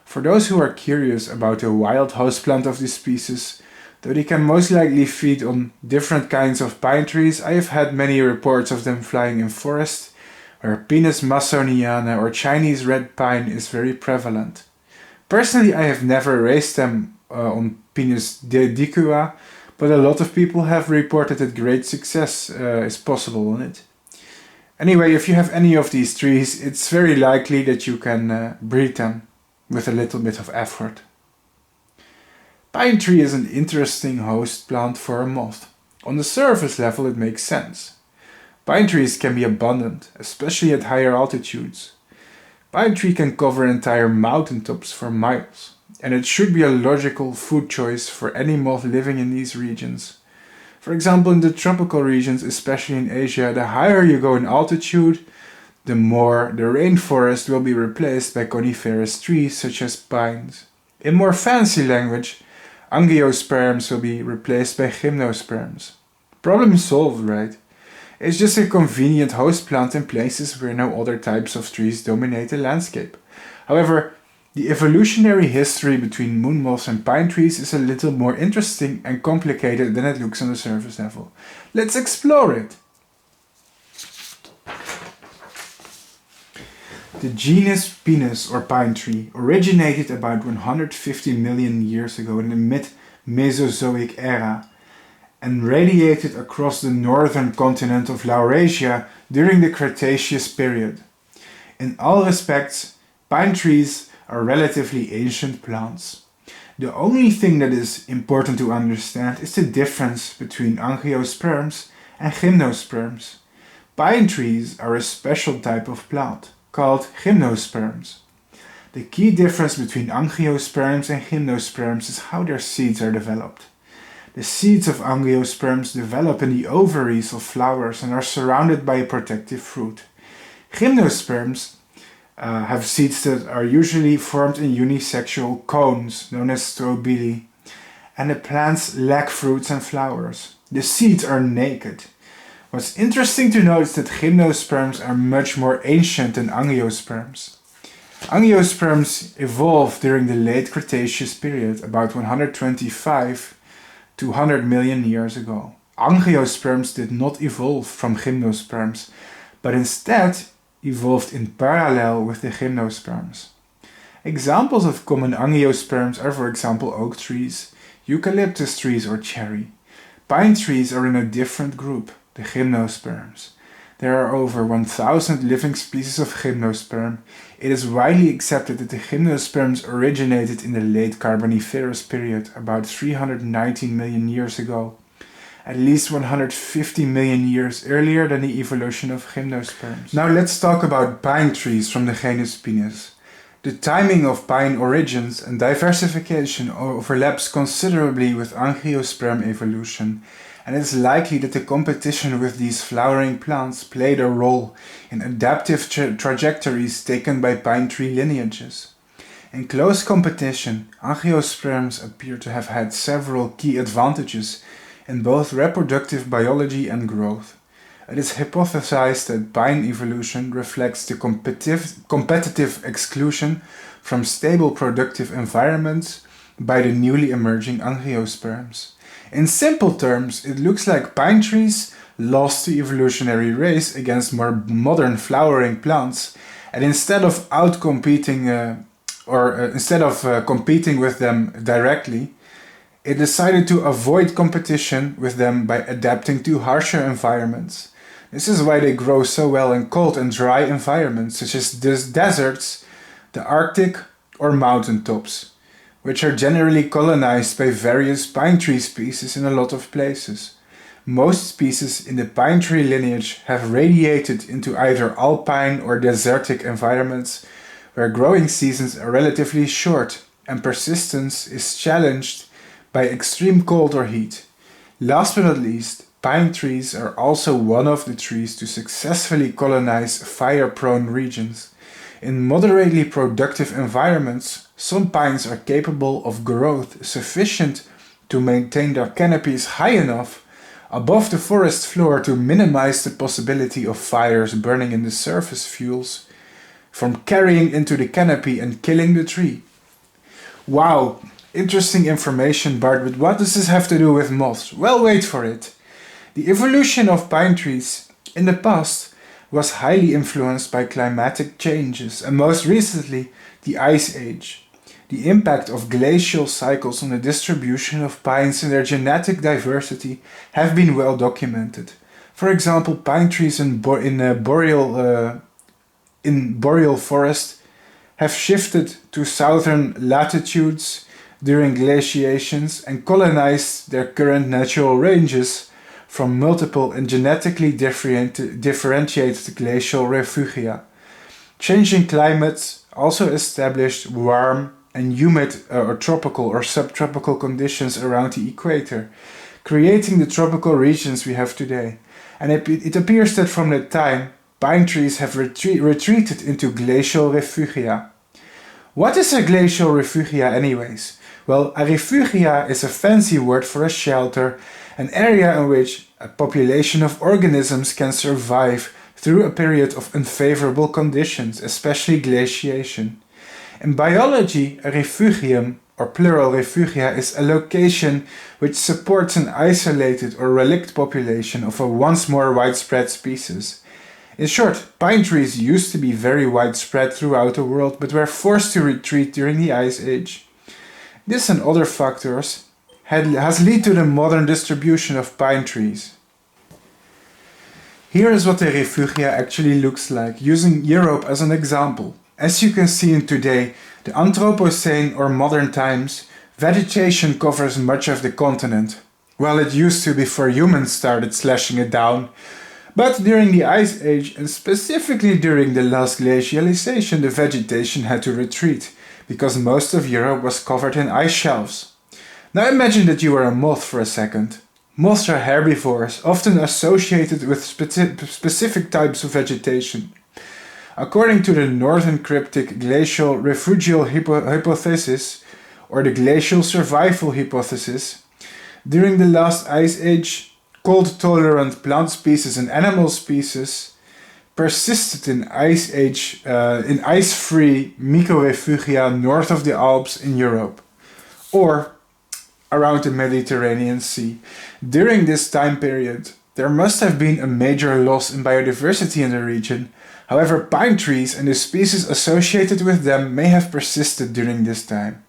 For those who are curious about the wild houseplant of this species, though they can most likely feed on different kinds of pine trees, I have had many reports of them flying in forests where Pinus masoniana or Chinese red pine is very prevalent. Personally, I have never raised them on Pinus dedicua, but a lot of people have reported that great success is possible on it. Anyway, if you have any of these trees, it's very likely that you can breed them with a little bit of effort. Pine tree is an interesting host plant for a moth. On the surface level it makes sense. Pine trees can be abundant, especially at higher altitudes. Pine tree can cover entire mountaintops for miles, and it should be a logical food choice for any moth living in these regions. For example, in the tropical regions, especially in Asia, the higher you go in altitude, the more the rainforest will be replaced by coniferous trees such as pines. In more fancy language, angiosperms will be replaced by gymnosperms. Problem solved, right? It's just a convenient host plant in places where no other types of trees dominate the landscape. However, the evolutionary history between moon moths and pine trees is a little more interesting and complicated than it looks on the surface level. Let's explore it! The genus Pinus or pine tree originated about 150 million years ago in the mid-Mesozoic era and radiated across the northern continent of Laurasia during the Cretaceous period. In all respects, pine trees are relatively ancient plants. The only thing that is important to understand is the difference between angiosperms and gymnosperms. Pine trees are a special type of plant, called gymnosperms. The key difference between angiosperms and gymnosperms is how their seeds are developed. The seeds of angiosperms develop in the ovaries of flowers and are surrounded by a protective fruit. Gymnosperms have seeds that are usually formed in unisexual cones, known as strobili, and the plants lack fruits and flowers. The seeds are naked. What's interesting to note is that gymnosperms are much more ancient than angiosperms. Angiosperms evolved during the late Cretaceous period, about 125 to 100 million years ago. Angiosperms did not evolve from gymnosperms, but instead evolved in parallel with the gymnosperms. Examples of common angiosperms are, for example, oak trees, eucalyptus trees or cherry. Pine trees are in a different group, the gymnosperms. There are over 1,000 living species of gymnosperm. It is widely accepted that the gymnosperms originated in the late Carboniferous period, about 319 million years ago, at least 150 million years earlier than the evolution of gymnosperms. Now let's talk about pine trees from the genus Pinus. The timing of pine origins and diversification overlaps considerably with angiosperm evolution, and it is likely that the competition with these flowering plants played a role in adaptive trajectories taken by pine tree lineages. In close competition, angiosperms appear to have had several key advantages in both reproductive biology and growth. It is hypothesized that pine evolution reflects the competitive exclusion from stable productive environments by the newly emerging angiosperms. In simple terms, it looks like pine trees lost the evolutionary race against more modern flowering plants, and instead of competing with them directly, it decided to avoid competition with them by adapting to harsher environments. This is why they grow so well in cold and dry environments such as deserts, the Arctic, or mountaintops, which are generally colonized by various pine tree species in a lot of places. Most species in the pine tree lineage have radiated into either alpine or desertic environments where growing seasons are relatively short and persistence is challenged by extreme cold or heat. Last but not least, pine trees are also one of the trees to successfully colonize fire-prone regions. In moderately productive environments, some pines are capable of growth sufficient to maintain their canopies high enough above the forest floor to minimize the possibility of fires burning in the surface fuels from carrying into the canopy and killing the tree. Wow, interesting information, Bart, but what does this have to do with moths? Well, wait for it. The evolution of pine trees in the past was highly influenced by climatic changes and most recently the Ice Age. The impact of glacial cycles on the distribution of pines and their genetic diversity have been well documented. For example, pine trees in boreal forest have shifted to southern latitudes during glaciations and colonized their current natural ranges from multiple and genetically differentiated glacial refugia. Changing climates also established warm and humid or tropical or subtropical conditions around the equator, creating the tropical regions we have today. And it appears that from that time, pine trees have retreated into glacial refugia. What is a glacial refugia anyways? Well, a refugia is a fancy word for a shelter, an area in which a population of organisms can survive through a period of unfavorable conditions, especially glaciation. In biology, a refugium, or plural refugia, is a location which supports an isolated or relict population of a once more widespread species. In short, pine trees used to be very widespread throughout the world, but were forced to retreat during the Ice Age. This and other factors has led to the modern distribution of pine trees. Here is what the refugia actually looks like, using Europe as an example. As you can see in today, the Anthropocene or modern times, vegetation covers much of the continent. Well, it used to before humans started slashing it down. But during the Ice Age, and specifically during the last glacialization, the vegetation had to retreat, because most of Europe was covered in ice shelves. Now imagine that you are a moth for a second. Moths are herbivores, often associated with specific types of vegetation. According to the Northern Cryptic Glacial Refugial Hypothesis, or the Glacial Survival Hypothesis, during the last Ice Age, cold-tolerant plant species and animal species persisted in ice-free mycorefugia north of the Alps in Europe, or around the Mediterranean Sea. During this time period, there must have been a major loss in biodiversity in the region. However, pine trees and the species associated with them may have persisted during this time.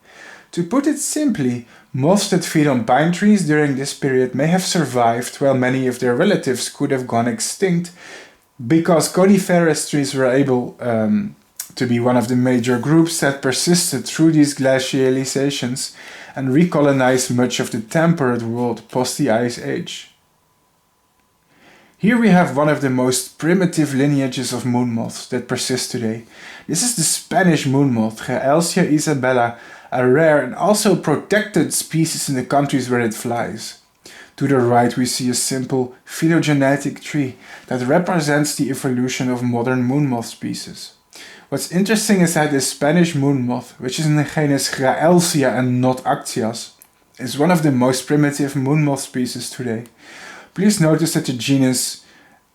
To put it simply, moths that feed on pine trees during this period may have survived while many of their relatives could have gone extinct, because coniferous trees were able to be one of the major groups that persisted through these glacializations and recolonized much of the temperate world post the Ice Age. Here we have one of the most primitive lineages of moon moths that persist today. This is the Spanish moon moth, Gaelsia isabella, a rare and also protected species in the countries where it flies. To the right we see a simple phylogenetic tree that represents the evolution of modern moon moth species. What's interesting is that the Spanish moon moth, which is in the genus Gaelsia and not Actias, is one of the most primitive moon moth species today. Please notice that the genus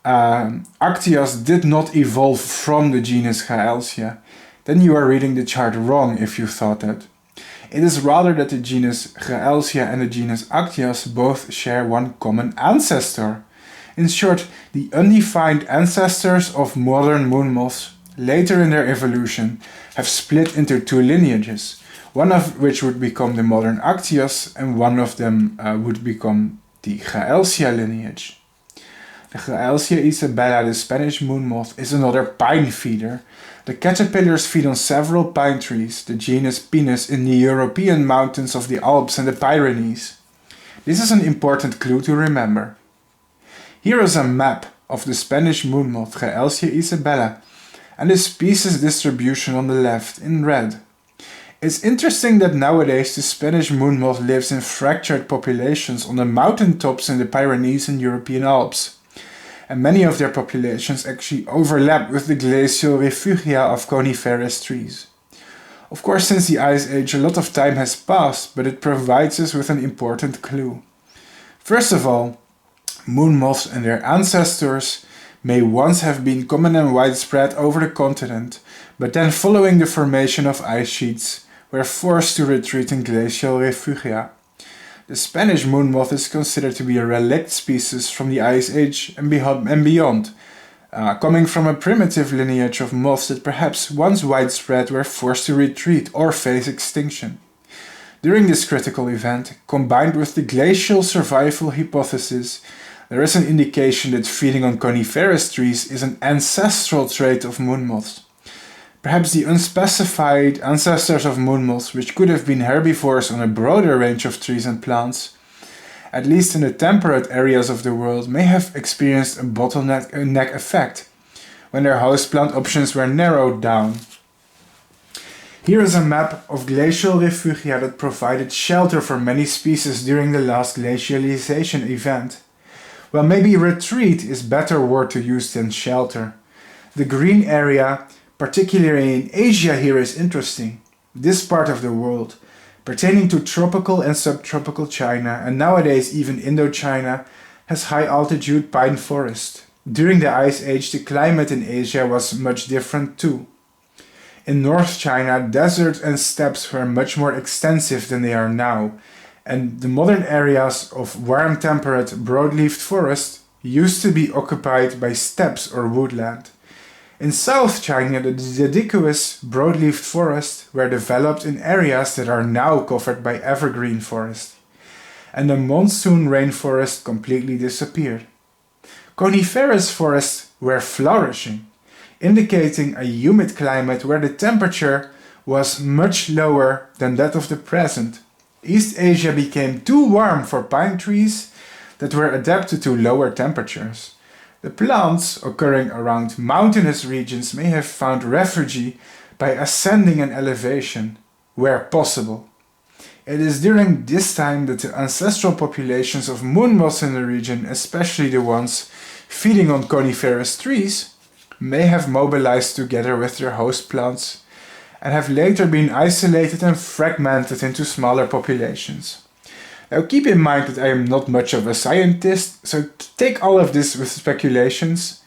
Actias did not evolve from the genus Gaelsia. Then you are reading the chart wrong if you thought that. It is rather that the genus Gaelsia and the genus Actias both share one common ancestor. In short, the undefined ancestors of modern moon moths, later in their evolution, have split into two lineages, one of which would become the modern Actias and one of them would become the Gaelsia lineage. The Gaelsia isabella, the Spanish moon moth, is another pine feeder. The caterpillars feed on several pine trees, the genus Pinus, in the European mountains of the Alps and the Pyrenees. This is an important clue to remember. Here is a map of the Spanish moon moth, Gaelsia isabella, and the species distribution on the left in red. It's interesting that nowadays the Spanish moon moth lives in fractured populations on the mountaintops in the Pyrenees and European Alps. And many of their populations actually overlap with the glacial refugia of coniferous trees. Of course, since the Ice Age, a lot of time has passed, but it provides us with an important clue. First of all, moon moths and their ancestors may once have been common and widespread over the continent, but then following the formation of ice sheets, were forced to retreat in glacial refugia. The Spanish moon moth is considered to be a relict species from the Ice Age and beyond, coming from a primitive lineage of moths that perhaps once widespread were forced to retreat or face extinction. During this critical event, combined with the glacial survival hypothesis, there is an indication that feeding on coniferous trees is an ancestral trait of moon moths. Perhaps the unspecified ancestors of moon moths, which could have been herbivores on a broader range of trees and plants, at least in the temperate areas of the world, may have experienced a bottleneck effect when their houseplant options were narrowed down. Here is a map of glacial refugia that provided shelter for many species during the last glacialization event. Well, maybe retreat is better word to use than shelter. The green area, particularly in Asia here, is interesting. This part of the world, pertaining to tropical and subtropical China, and nowadays even Indochina, has high altitude pine forest. During the Ice Age, the climate in Asia was much different too. In North China, deserts and steppes were much more extensive than they are now, and the modern areas of warm temperate broadleafed forest used to be occupied by steppes or woodland. In South China, the deciduous broadleafed forests were developed in areas that are now covered by evergreen forest, and the monsoon rainforest completely disappeared. Coniferous forests were flourishing, indicating a humid climate where the temperature was much lower than that of the present. East Asia became too warm for pine trees that were adapted to lower temperatures. The plants occurring around mountainous regions may have found refuge by ascending an elevation where possible. It is during this time that the ancestral populations of moon moths in the region, especially the ones feeding on coniferous trees, may have mobilized together with their host plants and have later been isolated and fragmented into smaller populations. Now keep in mind that I am not much of a scientist, so take all of this with speculations.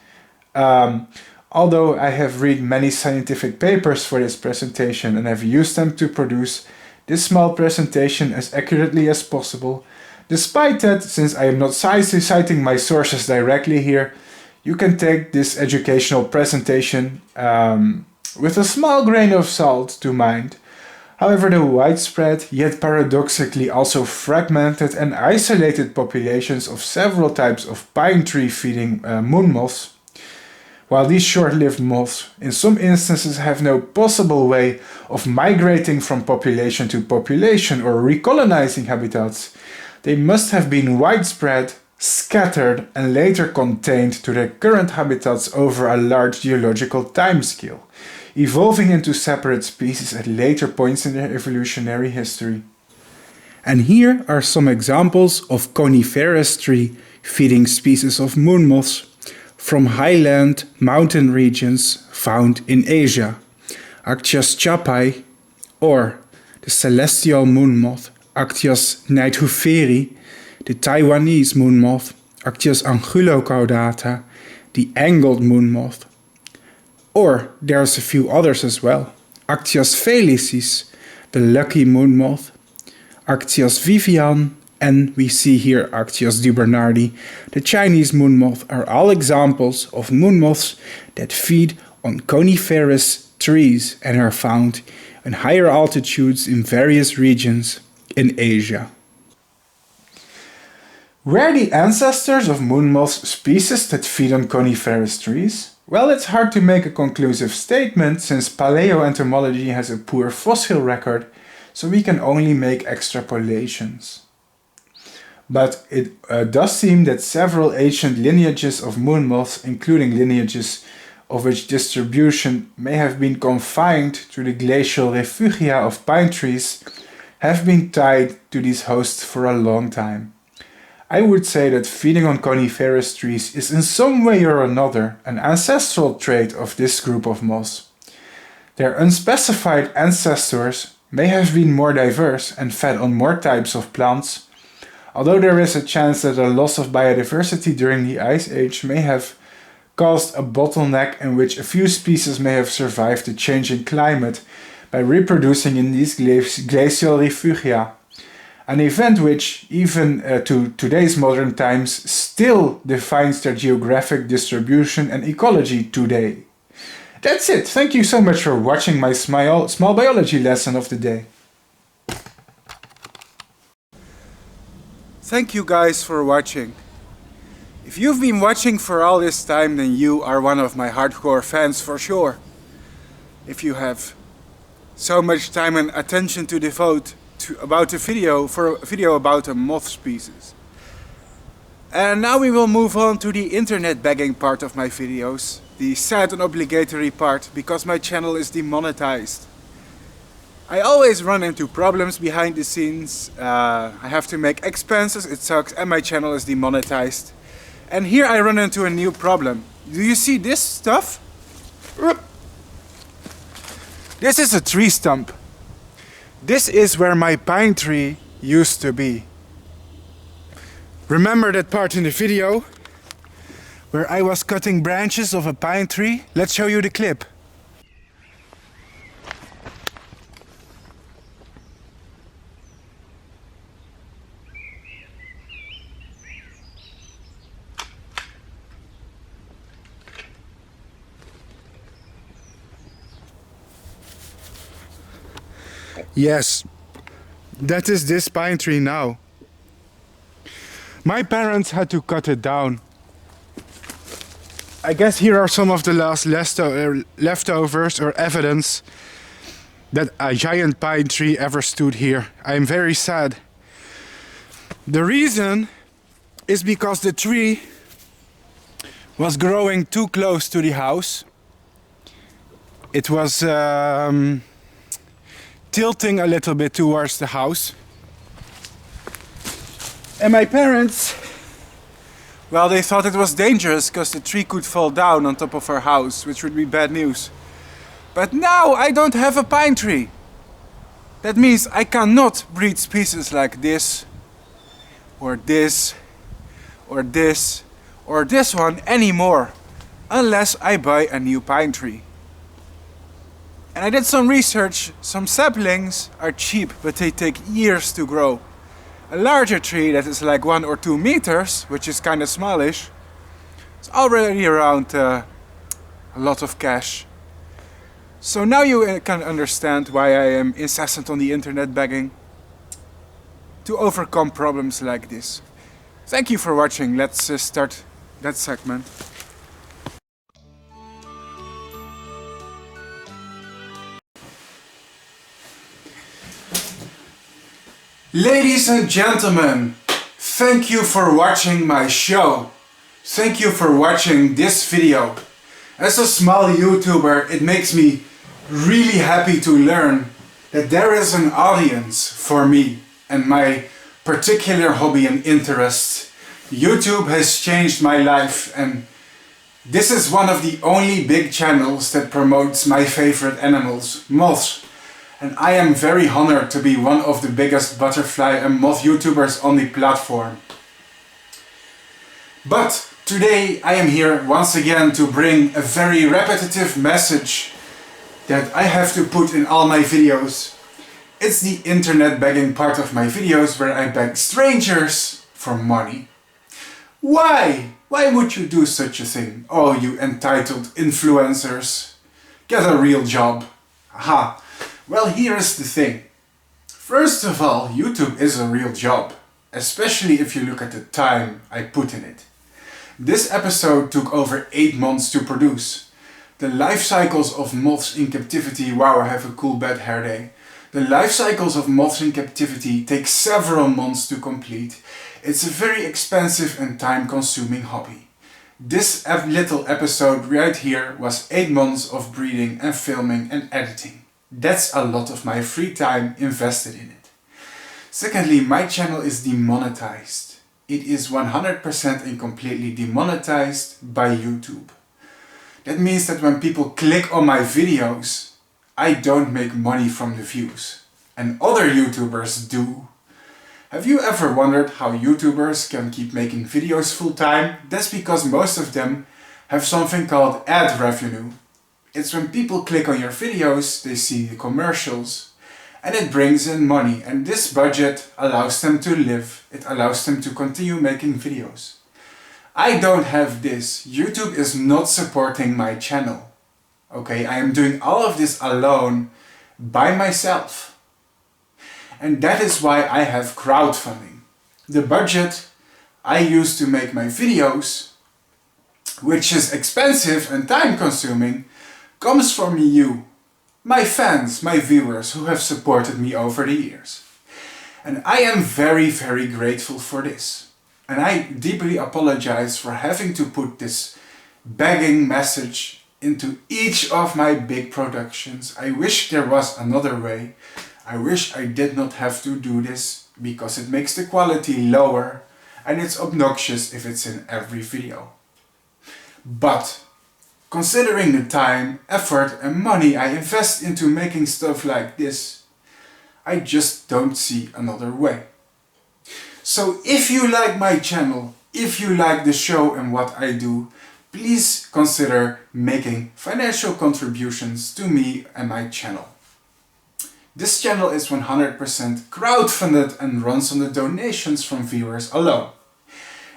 Although I have read many scientific papers for this presentation and have used them to produce this small presentation as accurately as possible, despite that, since I am not citing my sources directly here, you can take this educational presentation with a small grain of salt to mind. However, the widespread, yet paradoxically also fragmented and isolated populations of several types of pine tree feeding moon moths, while these short-lived moths in some instances have no possible way of migrating from population to population or recolonizing habitats, they must have been widespread, scattered and later contained to their current habitats over a large geological timescale, evolving into separate species at later points in their evolutionary history. And here are some examples of coniferous tree feeding species of moon moths from highland mountain regions found in Asia. Actias chapai, or the celestial moon moth, Actias nighthooferi, the Taiwanese moon moth, Actias angulocaudata, the angled moon moth. Or there's a few others as well. Actias felicis, the lucky moon moth, Actias vivian, and we see here Actias dubernardi, the Chinese moon moth, are all examples of moon moths that feed on coniferous trees and are found in higher altitudes in various regions in Asia. Were the ancestors of moon moths species that feed on coniferous trees? Well, it's hard to make a conclusive statement since paleoentomology has a poor fossil record, so we can only make extrapolations. But it does seem that several ancient lineages of moon moths, including lineages of which distribution may have been confined to the glacial refugia of pine trees, have been tied to these hosts for a long time. I would say that feeding on coniferous trees is in some way or another an ancestral trait of this group of moths. Their unspecified ancestors may have been more diverse and fed on more types of plants, although there is a chance that a loss of biodiversity during the Ice Age may have caused a bottleneck in which a few species may have survived the changing climate by reproducing in these glacial refugia, an event which, even to today's modern times, still defines their geographic distribution and ecology today. That's it. Thank you so much for watching my small biology lesson of the day. Thank you guys for watching. If you've been watching for all this time, then you are one of my hardcore fans for sure. If you have so much time and attention to devote about a video about a moth species. And now we will move on to the internet begging part of my videos, the sad and obligatory part, because my channel is demonetized. I always run into problems behind the scenes. I have to make expenses, it sucks, and my channel is demonetized. And here I run into a new problem. Do you see this stuff? This is a tree stump. This is where my pine tree used to be. Remember that part in the video where I was cutting branches of a pine tree? Let's show you the clip. Yes, that is this pine tree now. My parents had to cut it down. I guess here are some of the last leftovers or evidence that a giant pine tree ever stood here. I am very sad. The reason is because the tree was growing too close to the house. It was tilting a little bit towards the house. And my parents, well, they thought it was dangerous because the tree could fall down on top of our house, which would be bad news. But now I don't have a pine tree. That means I cannot breed species like this, or this, or this, or this one anymore, unless I buy a new pine tree. And I did some research. Some saplings are cheap, but they take years to grow. A larger tree that is like 1 or 2 meters, which is kind of smallish, is already around a lot of cash. So now you can understand why I am incessant on the internet begging to overcome problems like this. Thank you for watching. Let's start that segment. Ladies and gentlemen, thank you for watching my show. Thank you for watching this video. As a small YouTuber, it makes me really happy to learn that there is an audience for me and my particular hobby and interest. YouTube has changed my life, and this is one of the only big channels that promotes my favorite animals, moths. And I am very honored to be one of the biggest butterfly and moth YouTubers on the platform. But today I am here once again to bring a very repetitive message that I have to put in all my videos. It's the internet begging part of my videos where I beg strangers for money. Why? Why would you do such a thing? Oh, you entitled influencers. Get a real job. Aha. Well, here's the thing. First of all, YouTube is a real job, especially if you look at the time I put in it. This episode took over 8 months to produce. The life cycles of moths in captivity, wow, I have a cool bad hair day. The life cycles of moths in captivity take several months to complete. It's a very expensive and time-consuming hobby. This little episode right here was 8 months of breeding and filming and editing. That's a lot of my free time invested in it. Secondly, my channel is demonetized. It is 100% and completely demonetized by YouTube. That means that when people click on my videos, I don't make money from the views. And other YouTubers do. Have you ever wondered how YouTubers can keep making videos full time? That's because most of them have something called ad revenue. It's when people click on your videos, they see the commercials, and it brings in money, and this budget allows them to live. It allows them to continue making videos. I don't have this. YouTube is not supporting my channel. Okay, I am doing all of this alone by myself. And that is why I have crowdfunding. The budget I use to make my videos, which is expensive and time consuming, comes from you, my fans, my viewers who have supported me over the years. And I am very, very grateful for this. And I deeply apologize for having to put this begging message into each of my big productions. I wish there was another way. I wish I did not have to do this because it makes the quality lower and it's obnoxious if it's in every video. But considering the time, effort and money I invest into making stuff like this, I just don't see another way. So if you like my channel, if you like the show and what I do, please consider making financial contributions to me and my channel. This channel is 100% crowdfunded and runs on the donations from viewers alone.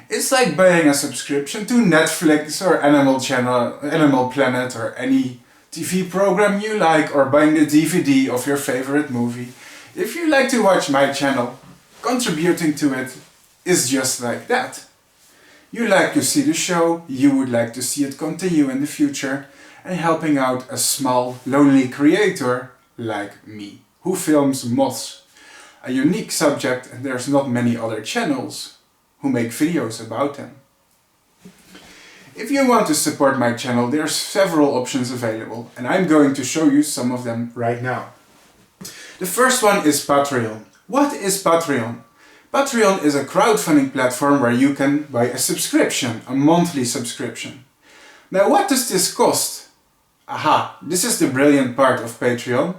It's like buying a subscription to Netflix or Animal Planet or any TV program you like, or buying the DVD of your favorite movie. If you like to watch my channel, contributing to it is just like that. You like to see the show, you would like to see it continue in the future, and helping out a small, lonely creator like me, who films moths, a unique subject, and there's not many other channels who make videos about them. If you want to support my channel, there's several options available, and I'm going to show you some of them right now. The first one is Patreon. What is Patreon? Patreon is a crowdfunding platform where you can buy a subscription, a monthly subscription. Now, what does this cost? Aha, this is the brilliant part of Patreon.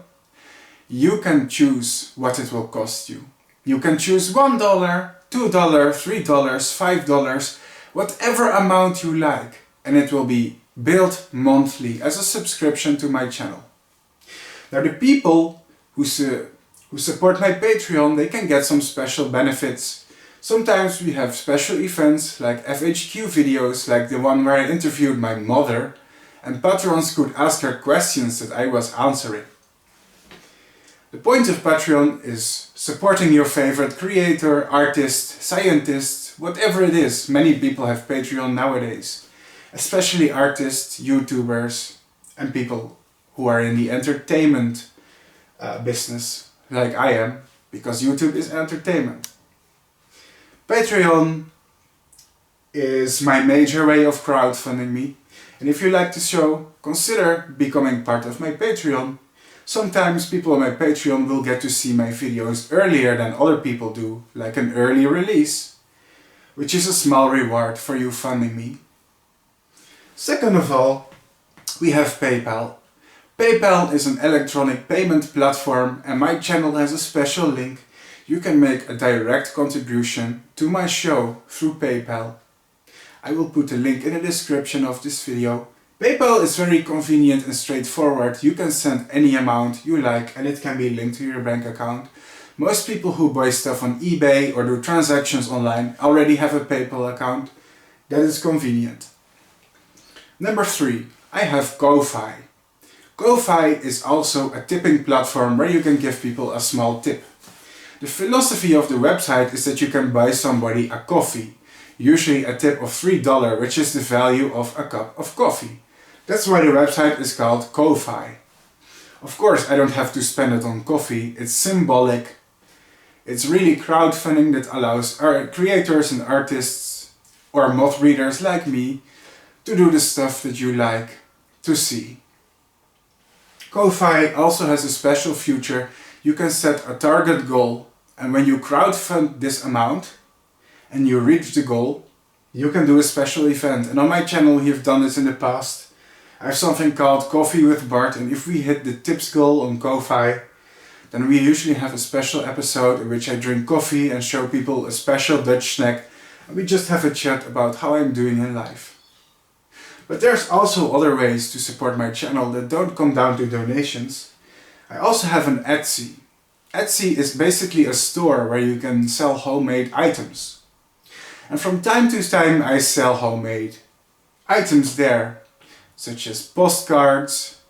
You can choose what it will cost you. You can choose $1, $2, $3, $5, whatever amount you like, and it will be billed monthly as a subscription to my channel. Now, the people who support my Patreon, they can get some special benefits. Sometimes we have special events like FHQ videos, like the one where I interviewed my mother, and patrons could ask her questions that I was answering. The point of Patreon is supporting your favorite creator, artist, scientist, whatever it is. Many people have Patreon nowadays, especially artists, YouTubers, and people who are in the entertainment business, like I am, because YouTube is entertainment. Patreon is my major way of crowdfunding me, and if you like the show, consider becoming part of my Patreon. Sometimes people on my Patreon will get to see my videos earlier than other people do, like an early release, which is a small reward for you funding me. Second of all, we have PayPal. PayPal is an electronic payment platform, and my channel has a special link. You can make a direct contribution to my show through PayPal. I will put a link in the description of this video. PayPal is very convenient and straightforward. You can send any amount you like and it can be linked to your bank account. Most people who buy stuff on eBay or do transactions online already have a PayPal account. That is convenient. Number 3, I have Ko-Fi. Ko-Fi is also a tipping platform where you can give people a small tip. The philosophy of the website is that you can buy somebody a coffee, usually a tip of $3, which is the value of a cup of coffee. That's why the website is called Ko-Fi. Of course, I don't have to spend it on coffee, it's symbolic. It's really crowdfunding that allows our creators and artists or moth breeders like me to do the stuff that you like to see. Ko-Fi also has a special feature. You can set a target goal, and when you crowdfund this amount and you reach the goal, you can do a special event. And on my channel we have done this in the past. I have something called Coffee with Bart, and if we hit the tips goal on Ko-Fi, then we usually have a special episode in which I drink coffee and show people a special Dutch snack, and we just have a chat about how I'm doing in life. But there's also other ways to support my channel that don't come down to donations. I also have an Etsy. Etsy is basically a store where you can sell homemade items. And from time to time I sell homemade items there, such as postcards,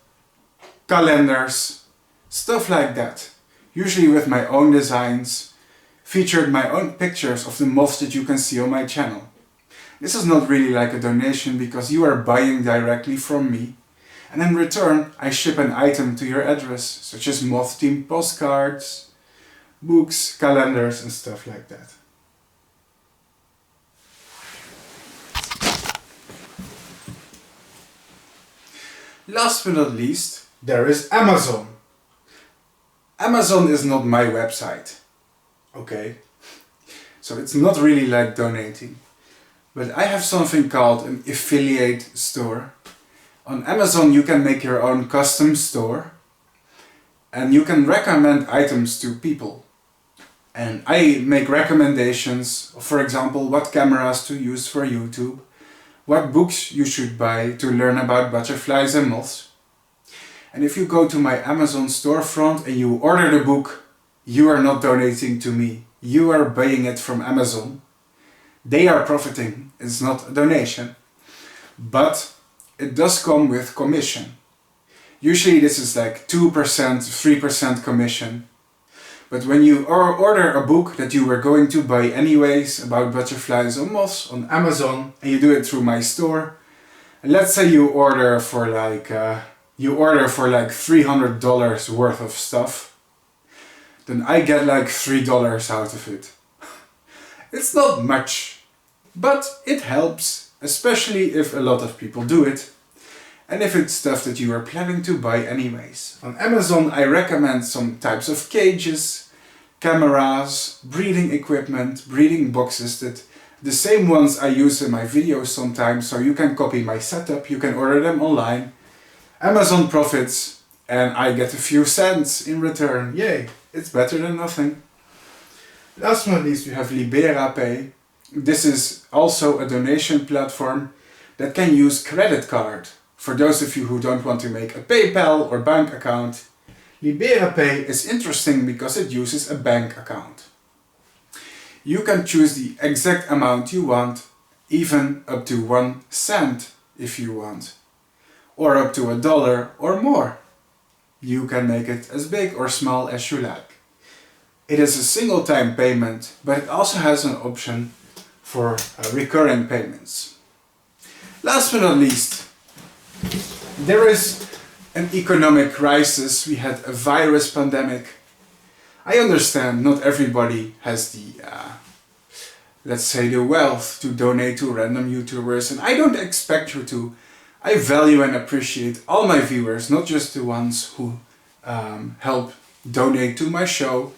calendars, stuff like that. Usually with my own designs, featured my own pictures of the moths that you can see on my channel. This is not really like a donation because you are buying directly from me, and in return I ship an item to your address, such as moth themed postcards, books, calendars and stuff like that. Last but not least, there is Amazon. Amazon is not my website, okay? So it's not really like donating. But I have something called an affiliate store. On Amazon you can make your own custom store and you can recommend items to people. And I make recommendations, for example, what cameras to use for YouTube, what books you should buy to learn about butterflies and moths. And if you go to my Amazon storefront and you order the book, you are not donating to me. You are buying it from Amazon. They are profiting, it's not a donation, but it does come with commission. Usually this is like 2%, 3% commission. But when you order a book that you were going to buy anyways about butterflies or moths on Amazon and you do it through my store, and let's say you order for like $300 worth of stuff, then I get like $3 out of it. It's not much. But it helps, especially if a lot of people do it, and if it's stuff that you are planning to buy anyways. On Amazon I recommend some types of cages, cameras, breeding equipment, breeding boxes, that the same ones I use in my videos sometimes, so you can copy my setup, you can order them online. Amazon profits and I get a few cents in return. Yay, it's better than nothing. Last but not least we have LiberaPay. This is also a donation platform that can use credit card. For those of you who don't want to make a PayPal or bank account, LiberaPay is interesting because it uses a bank account. You can choose the exact amount you want, even up to 1 cent if you want, or up to $1 or more. You can make it as big or small as you like. It is a single time payment, but it also has an option for recurring payments. Last but not least, there is an economic crisis. We had a virus pandemic. I understand not everybody has the, let's say, the wealth to donate to random YouTubers, and I don't expect you to. I value and appreciate all my viewers, not just the ones who help donate to my show.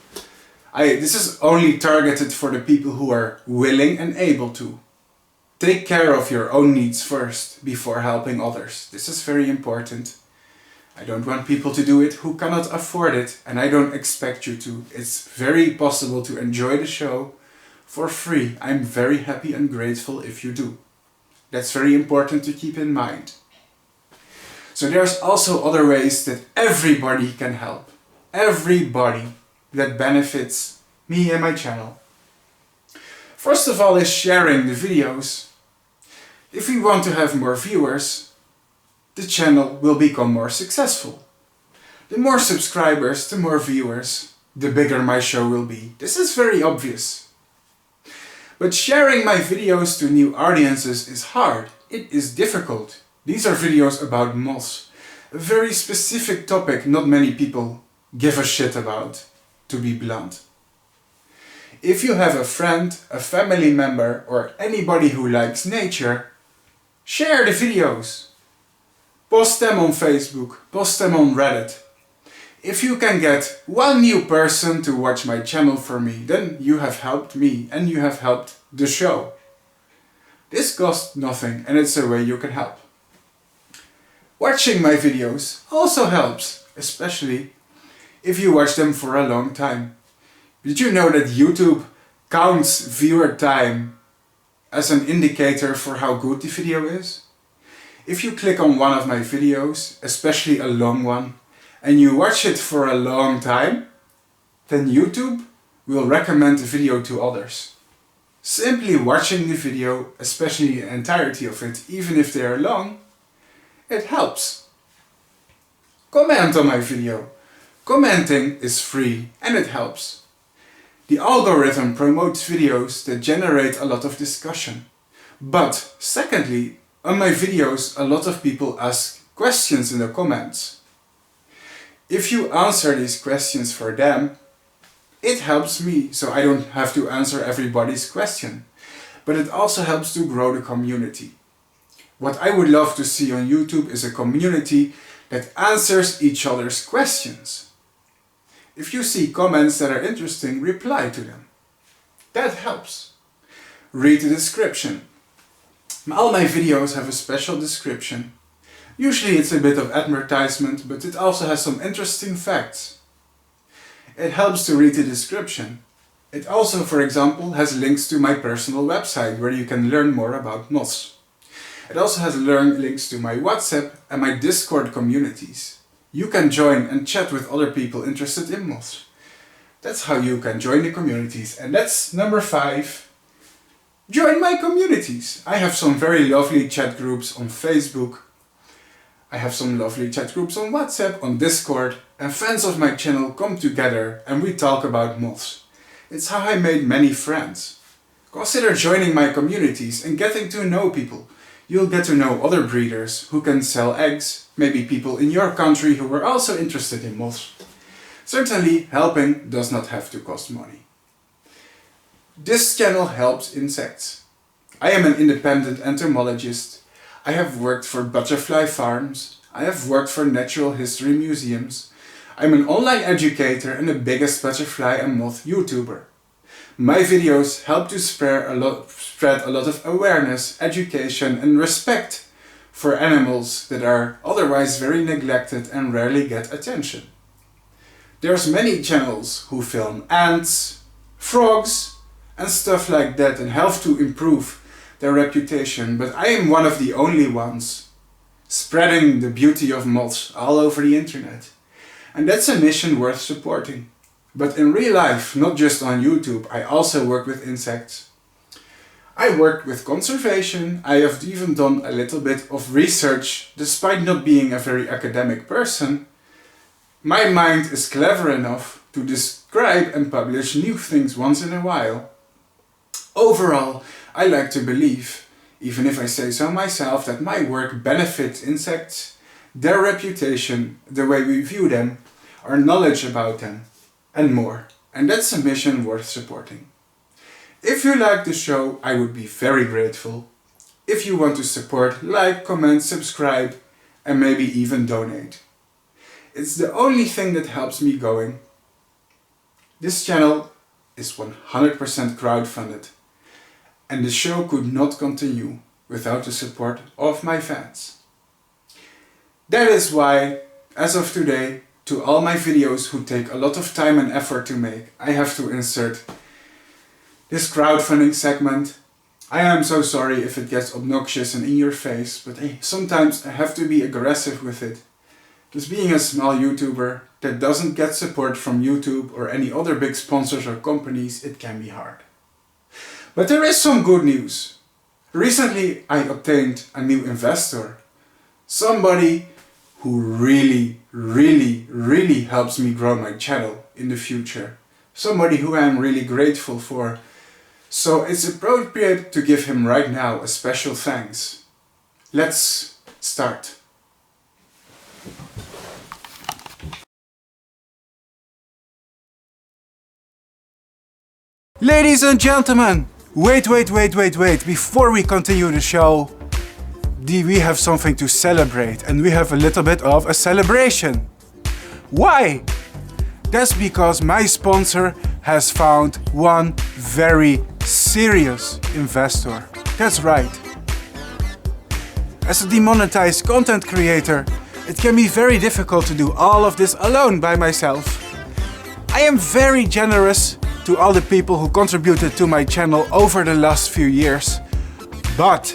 This is only targeted for the people who are willing and able to. Take care of your own needs first before helping others. This is very important. I don't want people to do it who cannot afford it, and I don't expect you to. It's very possible to enjoy the show for free. I'm very happy and grateful if you do. That's very important to keep in mind. So there's also other ways that everybody can help. Everybody that benefits me and my channel. First of all is sharing the videos. If we want to have more viewers, the channel will become more successful. The more subscribers, the more viewers, the bigger my show will be. This is very obvious. But sharing my videos to new audiences is hard. It is difficult. These are videos about moths. A very specific topic not many people give a shit about, to be blunt. If you have a friend, a family member, or anybody who likes nature, Share the videos. Post them on Facebook, post them on Reddit. If you can get one new person to watch my channel for me, then you have helped me and you have helped the show. This costs nothing and it's a way you can help. Watching my videos also helps, especially if you watch them for a long time. Did you know that YouTube counts viewer time as an indicator for how good the video is? If you click on one of my videos, especially a long one, and you watch it for a long time, then YouTube will recommend the video to others. Simply watching the video, especially the entirety of it, even if they are long, it helps. Comment on my video. Commenting is free and it helps. The algorithm promotes videos that generate a lot of discussion. But secondly, on my videos a lot of people ask questions in the comments. If you answer these questions for them, it helps me, so I don't have to answer everybody's question. But it also helps to grow the community. What I would love to see on YouTube is a community that answers each other's questions. If you see comments that are interesting, reply to them. That helps. Read the description. All my videos have a special description. Usually it's a bit of advertisement, but it also has some interesting facts. It helps to read the description. It also, for example, has links to my personal website where you can learn more about moths. It also has links to my WhatsApp and my Discord communities. You can join and chat with other people interested in moths. That's how you can join the communities. And that's number 5. Join my communities. I have some very lovely chat groups on Facebook. I have some lovely chat groups on WhatsApp, on Discord, and fans of my channel come together and we talk about moths. It's how I made many friends. Consider joining my communities and getting to know people. You'll get to know other breeders who can sell eggs, maybe people in your country who are also interested in moths. Certainly, helping does not have to cost money. This channel helps insects. I am an independent entomologist. I have worked for butterfly farms. I have worked for natural history museums. I'm an online educator and the biggest butterfly and moth YouTuber. My videos help to spread a lot of awareness, education and respect for animals that are otherwise very neglected and rarely get attention. There's many channels who film ants, frogs and stuff like that and help to improve their reputation, but I am one of the only ones spreading the beauty of moths all over the internet. And that's a mission worth supporting. But in real life, not just on YouTube, I also work with insects. I work with conservation. I have even done a little bit of research. Despite not being a very academic person, my mind is clever enough to describe and publish new things once in a while. Overall, I like to believe, even if I say so myself, that my work benefits insects, their reputation, the way we view them, our knowledge about them, and more. And that's a mission worth supporting. If you like the show, I would be very grateful. If you want to support, like, comment, subscribe, and maybe even donate. It's the only thing that helps me going. This channel is 100% crowdfunded. And the show could not continue without the support of my fans. That is why, as of today, to all my videos who take a lot of time and effort to make, I have to insert this crowdfunding segment. I am so sorry if it gets obnoxious and in your face, but sometimes I have to be aggressive with it. Because being a small YouTuber that doesn't get support from YouTube or any other big sponsors or companies, it can be hard. But there is some good news. Recently I obtained a new investor. Somebody who really helps me grow my channel in the future. Somebody who I'm really grateful for. So it's appropriate to give him right now a special thanks. Let's start. Ladies and gentlemen, wait, before we continue the show, we have something to celebrate, and we have a little bit of a celebration. Why? That's because my sponsor has found one very serious investor. That's right. As a demonetized content creator, it can be very difficult to do all of this alone by myself. I am very generous to all the people who contributed to my channel over the last few years, but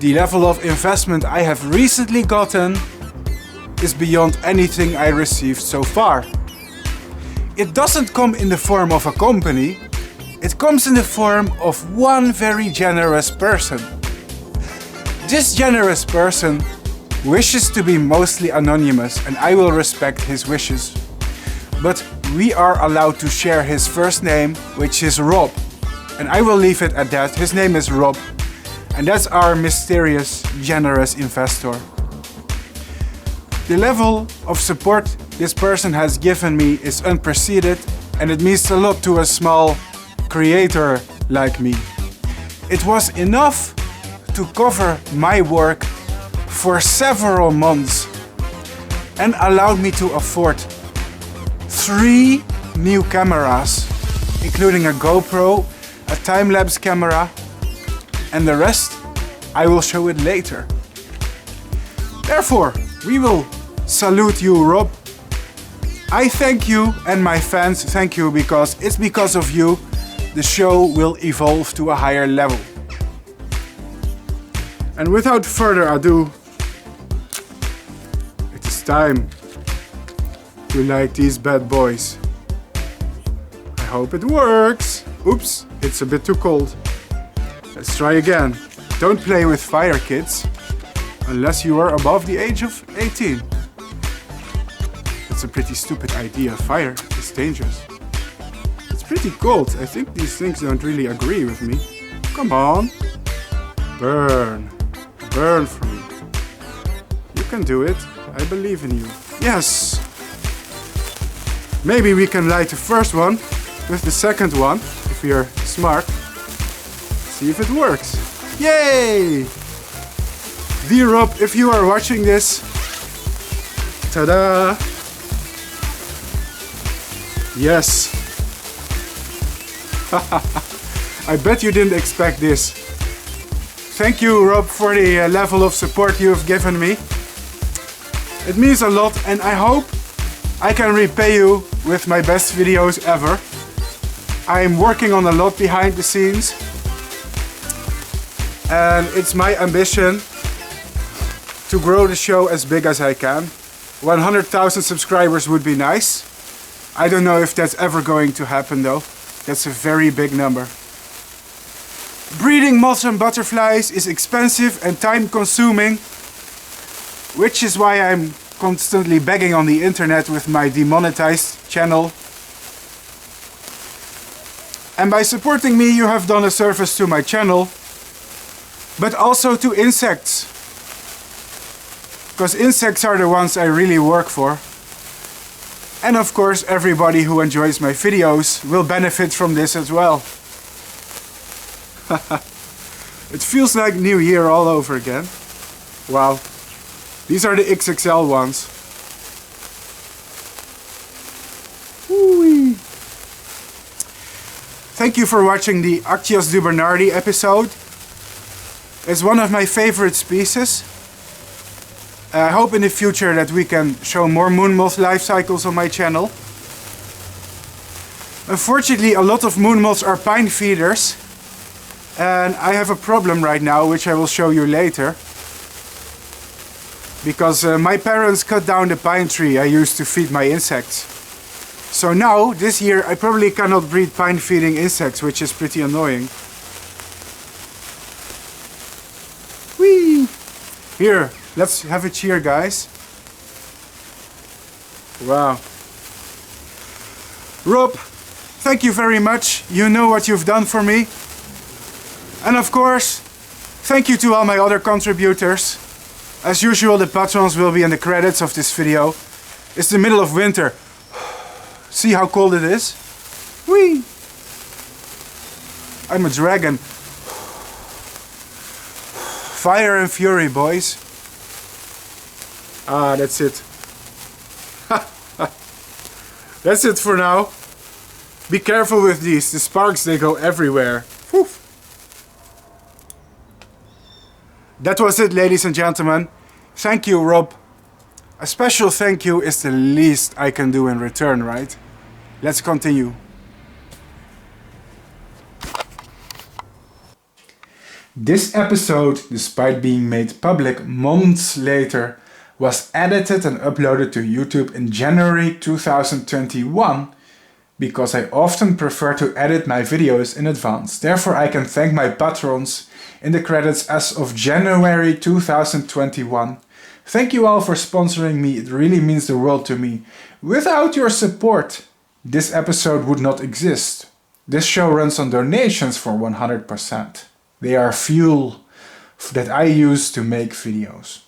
the level of investment I have recently gotten is beyond anything I received so far. It doesn't come in the form of a company, it comes in the form of one very generous person. This generous person wishes to be mostly anonymous, and I will respect his wishes. But we are allowed to share his first name, which is Rob. And I will leave it at that. His name is Rob. And that's our mysterious, generous investor. The level of support this person has given me is unprecedented, and it means a lot to a small creator like me. It was enough to cover my work for several months and allowed me to afford 3 new cameras, including a GoPro, a time-lapse camera, and the rest I will show it later. Therefore, we will salute you, Rob. I thank you, and my fans thank you, because it's because of you the show will evolve to a higher level. And without further ado, it is time to light these bad boys. I hope it works. Oops, it's a bit too cold. Let's try again. Don't play with fire, kids, unless you are above the age of 18. It's a pretty stupid idea. Fire is dangerous. It's pretty cold. I think these things don't really agree with me. Come on. Burn. Burn for me. You can do it. I believe in you. Yes. Maybe we can light the first one with the second one, if we are smart. See if it works. Yay! Dear Rob, if you are watching this, ta-da! Yes. I bet you didn't expect this. Thank you, Rob, for the level of support you have given me. It means a lot, and I hope I can repay you with my best videos ever. I am working on a lot behind the scenes, and it's my ambition to grow the show as big as I can. 100,000 subscribers would be nice. I don't know if that's ever going to happen though. That's a very big number. Breeding moths and butterflies is expensive and time consuming, which is why I'm constantly begging on the internet with my demonetized channel. And by supporting me, you have done a service to my channel, but also to insects. Because insects are the ones I really work for. And of course, everybody who enjoys my videos will benefit from this as well. It feels like New Year all over again. Wow. These are the XXL ones. Woo-wee. Thank you for watching the Actias dubernardi episode. It's one of my favorite species. I hope in the future that we can show more moon moth life cycles on my channel. Unfortunately, a lot of moon moths are pine feeders, and I have a problem right now, which I will show you later. Because my parents cut down the pine tree I used to feed my insects. So now, this year, I probably cannot breed pine feeding insects, which is pretty annoying. Whee! Here, let's have a cheer, guys. Wow. Rob, thank you very much. You know what you've done for me. And of course, thank you to all my other contributors. As usual, the patrons will be in the credits of this video. It's the middle of winter. See how cold it is? Whee! I'm a dragon. fire and fury, boys. Ah, that's it. That's it for now. Be careful with these. The sparks, they go everywhere. Whew. That was it, ladies and gentlemen. Thank you, Rob. A special thank you is the least I can do in return, right? Let's continue. This episode, despite being made public months later, was edited and uploaded to YouTube in January 2021 because I often prefer to edit my videos in advance. Therefore, I can thank my patrons in the credits as of January 2021. Thank you all for sponsoring me, it really means the world to me. Without your support, this episode would not exist. This show runs on donations for 100%. They are fuel that I use to make videos.